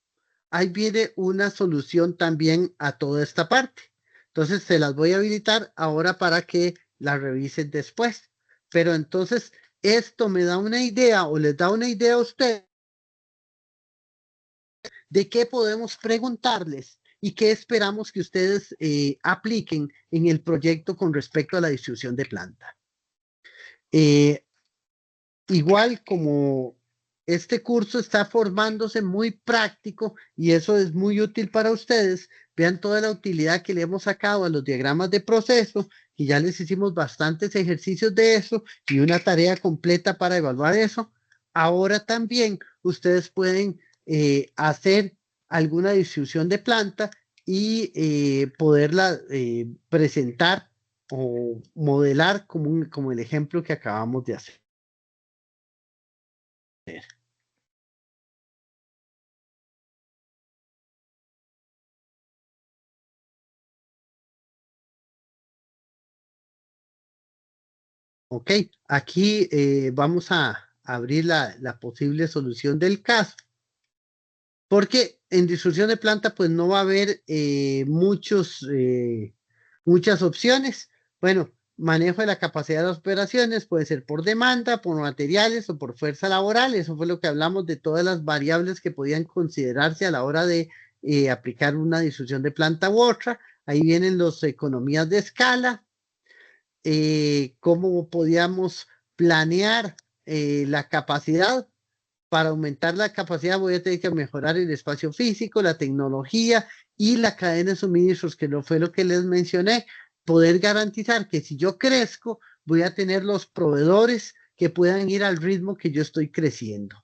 Ahí viene una solución también a toda esta parte. Entonces, se las voy a habilitar ahora para que la revisen después. Pero entonces, esto me da una idea o les da una idea a ustedes de qué podemos preguntarles y qué esperamos que ustedes apliquen en el proyecto con respecto a la distribución de planta. Igual como este curso está formándose muy práctico y eso es muy útil para ustedes, vean toda la utilidad que le hemos sacado a los diagramas de proceso y ya les hicimos bastantes ejercicios de eso y una tarea completa para evaluar eso. Ahora también ustedes pueden hacer alguna distribución de planta y poderla presentar o modelar como el ejemplo que acabamos de hacer. Ok, aquí vamos a abrir la posible solución del caso. Porque en distribución de planta, pues no va a haber muchas opciones. Bueno, manejo de la capacidad de las operaciones puede ser por demanda, por materiales o por fuerza laboral. Eso fue lo que hablamos de todas las variables que podían considerarse a la hora de aplicar una distribución de planta u otra. Ahí vienen las economías de escala, cómo podíamos planear la capacidad. Para aumentar la capacidad voy a tener que mejorar el espacio físico, la tecnología y la cadena de suministros, que no fue lo que les mencioné. Poder garantizar que si yo crezco, voy a tener los proveedores que puedan ir al ritmo que yo estoy creciendo.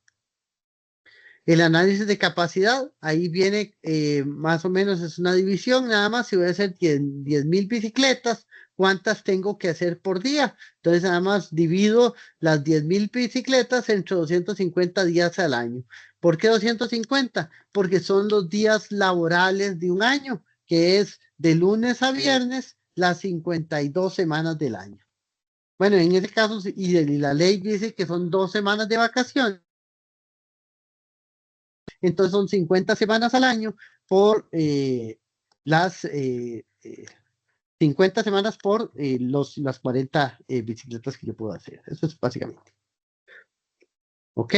El análisis de capacidad, ahí viene más o menos, es una división nada más. Si voy a hacer 10,000 bicicletas, ¿cuántas tengo que hacer por día? Entonces nada más divido las 10,000 bicicletas entre 250 días al año. ¿Por qué 250? Porque son los días laborales de un año, que es de lunes a viernes, las 52 semanas del año. Bueno, en este caso, y la ley dice que son 2 semanas de vacaciones. Entonces son 50 semanas al año por las 50 semanas por las 40 bicicletas que yo puedo hacer. Eso es básicamente. ¿Ok?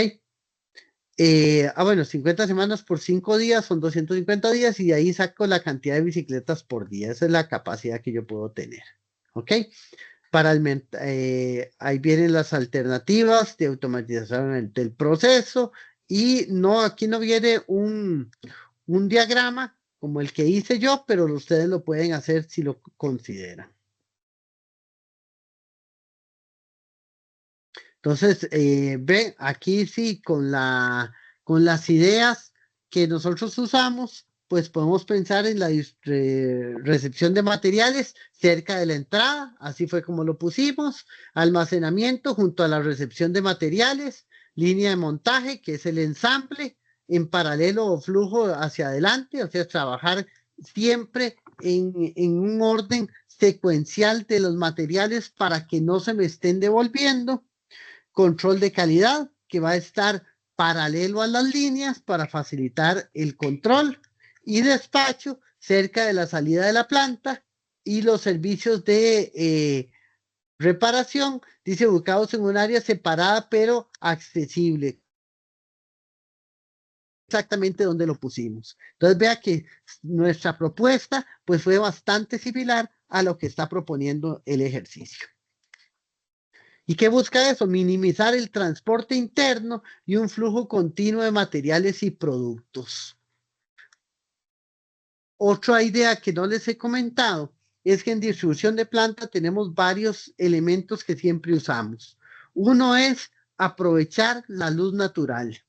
Bueno, 50 semanas por 5 días son 250 días y de ahí saco la cantidad de bicicletas por día. Esa es la capacidad que yo puedo tener. ¿Ok? Ahí vienen las alternativas de automatización del proceso y no, aquí no viene un diagrama como el que hice yo, pero ustedes lo pueden hacer si lo consideran. Entonces, ve, aquí sí, con las ideas que nosotros usamos, pues podemos pensar en la recepción de materiales cerca de la entrada, así fue como lo pusimos, almacenamiento junto a la recepción de materiales, línea de montaje, que es el ensamble, en paralelo o flujo hacia adelante, o sea, trabajar siempre en un orden secuencial de los materiales para que no se me estén devolviendo. Control de calidad, que va a estar paralelo a las líneas para facilitar el control, y despacho cerca de la salida de la planta, y los servicios de reparación, dice, ubicados en un área separada pero accesible. Exactamente donde lo pusimos. Entonces vea que nuestra propuesta pues fue bastante similar a lo que está proponiendo el ejercicio. ¿Y qué busca eso? Minimizar el transporte interno y un flujo continuo de materiales y productos. Otra idea que no les he comentado es que en distribución de planta tenemos varios elementos que siempre usamos. Uno es aprovechar la luz natural.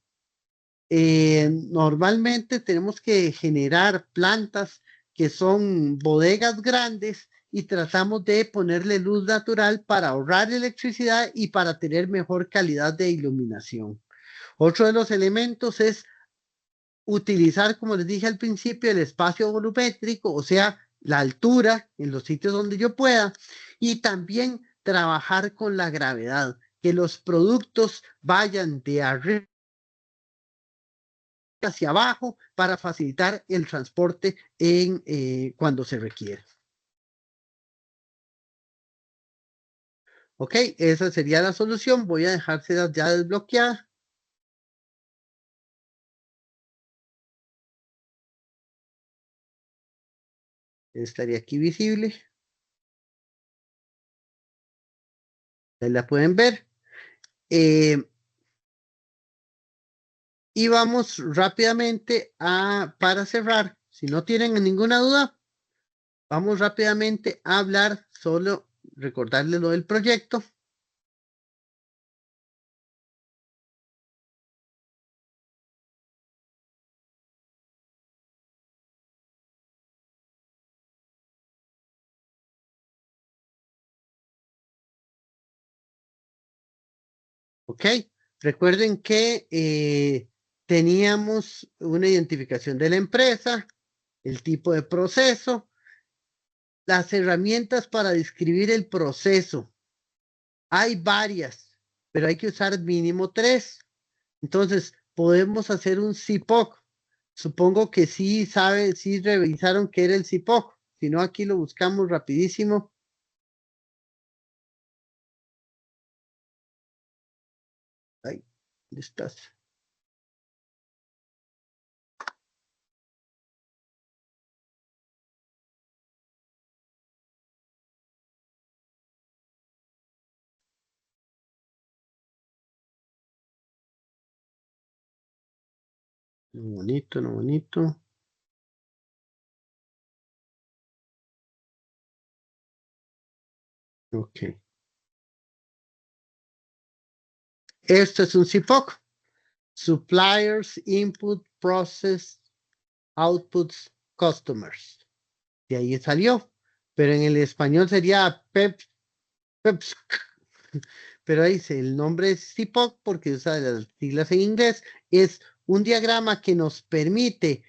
Normalmente tenemos que generar plantas que son bodegas grandes y tratamos de ponerle luz natural para ahorrar electricidad y para tener mejor calidad de iluminación. Otro de los elementos es utilizar, como les dije al principio, el espacio volumétrico, o sea, la altura en los sitios donde yo pueda, y también trabajar con la gravedad, que los productos vayan de arriba hacia abajo para facilitar el transporte cuando se requiere. Ok, esa sería la solución. Voy a dejárselas ya desbloqueadas. Estaría aquí visible. Ahí la pueden ver. Y vamos rápidamente para cerrar, si no tienen ninguna duda, vamos rápidamente a hablar, solo recordarles lo del proyecto. Ok, recuerden que teníamos una identificación de la empresa, el tipo de proceso, las herramientas para describir el proceso, Hay varias, pero hay que usar mínimo 3. Entonces, podemos hacer un CPOC. Supongo que sí revisaron qué era el CPOC. Si no, aquí lo buscamos rapidísimo. Ay, ¿dónde estás? No bonito, no bonito. Ok. Esto es un CPOC. Suppliers, Input, Process, Outputs, Customers. De ahí salió. Pero en el español sería PEPSC. Pero ahí dice, el nombre es CPOC porque usa las siglas en inglés. Es un diagrama que nos permite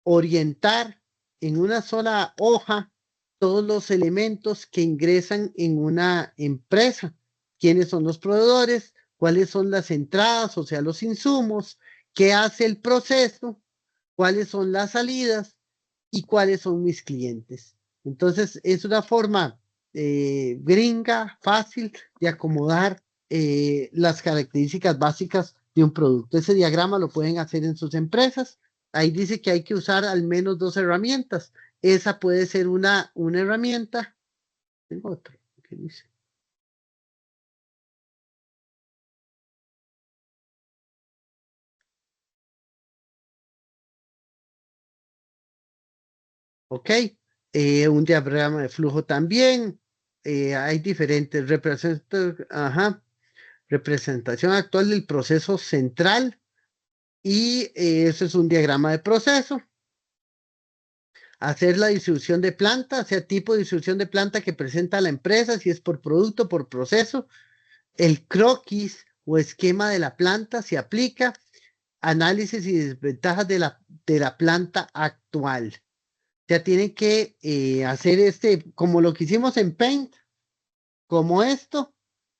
orientar en una sola hoja todos los elementos que ingresan en una empresa. ¿Quiénes son los proveedores? ¿Cuáles son las entradas, o sea, los insumos? ¿Qué hace el proceso? ¿Cuáles son las salidas? ¿Y cuáles son mis clientes? Entonces, es una forma gringa, fácil de acomodar las características básicas de un producto. Ese diagrama lo pueden hacer en sus empresas. Ahí dice que hay que usar al menos 2 herramientas. Esa puede ser una herramienta. Tengo otro. ¿Qué dice? Ok. Un diagrama de flujo también. Hay diferentes representación actual del proceso central. Y eso es un diagrama de proceso. Hacer la distribución de planta, o sea, tipo de distribución de planta que presenta la empresa, si es por producto, por proceso. El croquis o esquema de la planta se aplica. Análisis y desventajas de la planta actual. Ya tienen que hacer como lo que hicimos en Paint, como esto,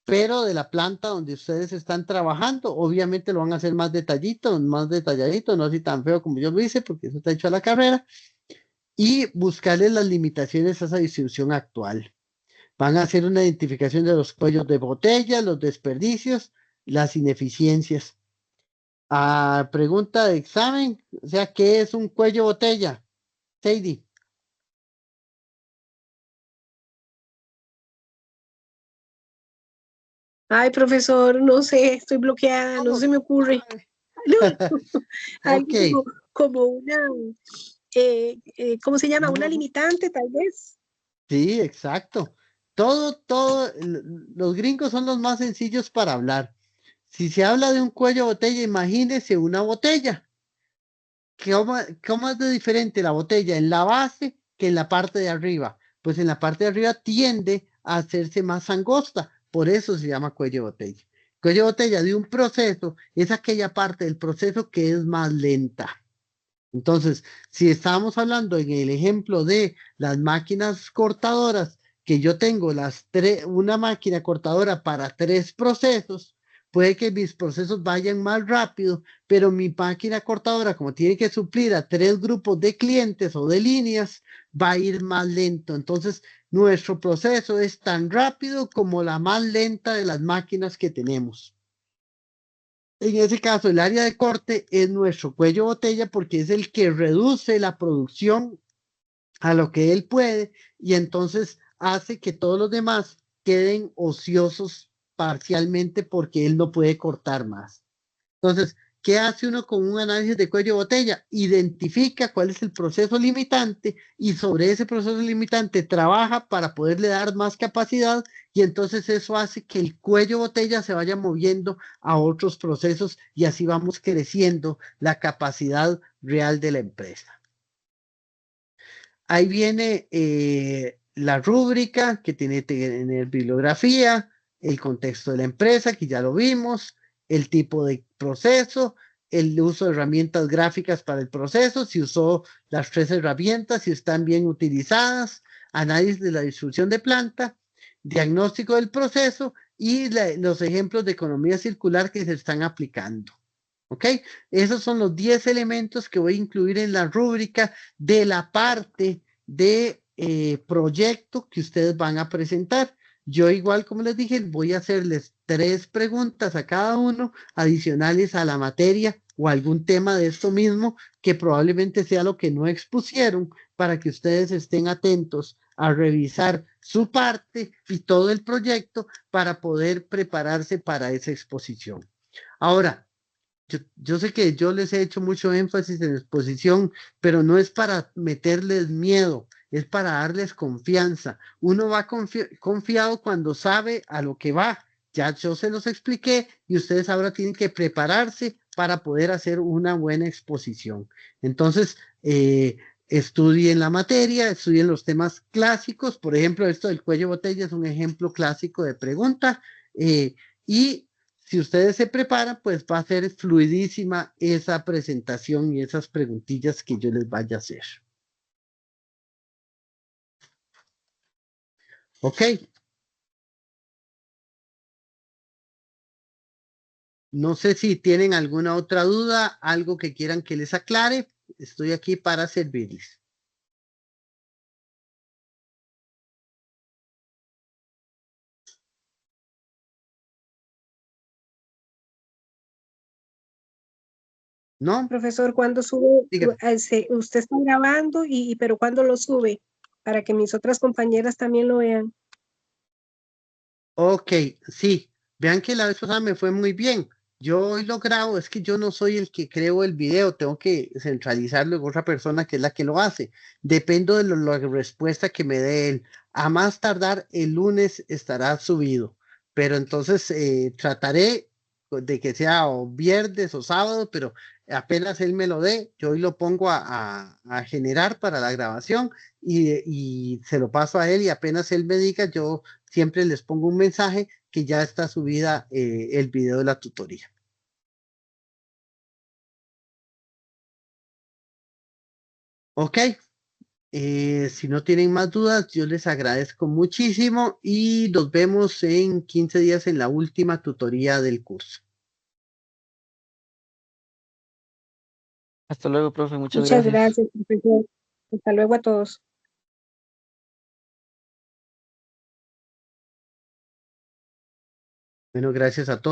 pero de la planta donde ustedes están trabajando. Obviamente lo van a hacer más detallito, más detalladito, no así tan feo como yo lo hice, porque eso está hecho a la carrera. Y buscarle las limitaciones a esa distribución actual. Van a hacer una identificación de los cuellos de botella, los desperdicios, las ineficiencias. Pregunta de examen, o sea, ¿qué es un cuello botella? Sadie. Ay, profesor, no sé, estoy bloqueada, no se me ocurre. Algo Ok. como una, ¿cómo se llama? Una limitante, tal vez. Sí, exacto. Los gringos son los más sencillos para hablar. Si se habla de un cuello de botella, imagínese una botella. ¿Cómo es de diferente la botella en la base que en la parte de arriba? Pues en la parte de arriba tiende a hacerse más angosta, por eso se llama cuello de botella. Cuello de botella de un proceso es aquella parte del proceso que es más lenta. Entonces, si estamos hablando en el ejemplo de las máquinas cortadoras, que yo tengo una máquina cortadora para 3 procesos, puede que mis procesos vayan más rápido, pero mi máquina cortadora, como tiene que suplir a 3 grupos de clientes o de líneas, va a ir más lento. Entonces, nuestro proceso es tan rápido como la más lenta de las máquinas que tenemos. En ese caso, el área de corte es nuestro cuello botella porque es el que reduce la producción a lo que él puede y entonces hace que todos los demás queden ociosos parcialmente porque él no puede cortar más. Entonces, ¿qué hace uno con un análisis de cuello de botella? Identifica cuál es el proceso limitante y sobre ese proceso limitante trabaja para poderle dar más capacidad y entonces eso hace que el cuello de botella se vaya moviendo a otros procesos y así vamos creciendo la capacidad real de la empresa. Ahí viene la rúbrica que tiene que tener bibliografía, el contexto de la empresa, que ya lo vimos, el tipo de proceso, el uso de herramientas gráficas para el proceso, si usó las 3 herramientas, si están bien utilizadas, análisis de la distribución de planta, diagnóstico del proceso y los ejemplos de economía circular que se están aplicando. ¿Ok? Esos son los 10 elementos que voy a incluir en la rúbrica de la parte de proyecto que ustedes van a presentar. Yo igual, como les dije, voy a hacerles 3 preguntas a cada uno adicionales a la materia o algún tema de esto mismo que probablemente sea lo que no expusieron para que ustedes estén atentos a revisar su parte y todo el proyecto para poder prepararse para esa exposición. Ahora, yo sé que yo les he hecho mucho énfasis en exposición, pero no es para meterles miedo, es para darles confianza. Uno va confiado cuando sabe a lo que va. Ya yo se los expliqué y ustedes ahora tienen que prepararse para poder hacer una buena exposición. Entonces, estudien la materia, estudien los temas clásicos. Por ejemplo, esto del cuello de botella es un ejemplo clásico de pregunta. Y si ustedes se preparan, pues va a ser fluidísima esa presentación y esas preguntillas que yo les vaya a hacer. ¿Ok? No sé si tienen alguna otra duda, algo que quieran que les aclare. Estoy aquí para servirles. ¿No? Profesor, ¿cuándo sube? Dígame. Usted está grabando, pero ¿cuándo lo sube? Para que mis otras compañeras también lo vean. Ok, sí. Vean que la vez pasada me fue muy bien. Yo hoy lo grabo, es que yo no soy el que creo el video, tengo que centralizarlo en otra persona que es la que lo hace. Dependo de la respuesta que me dé él. A más tardar, el lunes estará subido. Pero entonces trataré de que sea o viernes o sábado, pero apenas él me lo dé, yo hoy lo pongo a generar para la grabación y se lo paso a él y apenas él me diga, yo siempre les pongo un mensaje que ya está subida el video de la tutoría. Ok, si no tienen más dudas, yo les agradezco muchísimo y nos vemos en 15 días en la última tutoría del curso. Hasta luego, profe. Muchas Muchas gracias. gracias, profesor. Hasta luego a todos. Bueno, gracias a todos.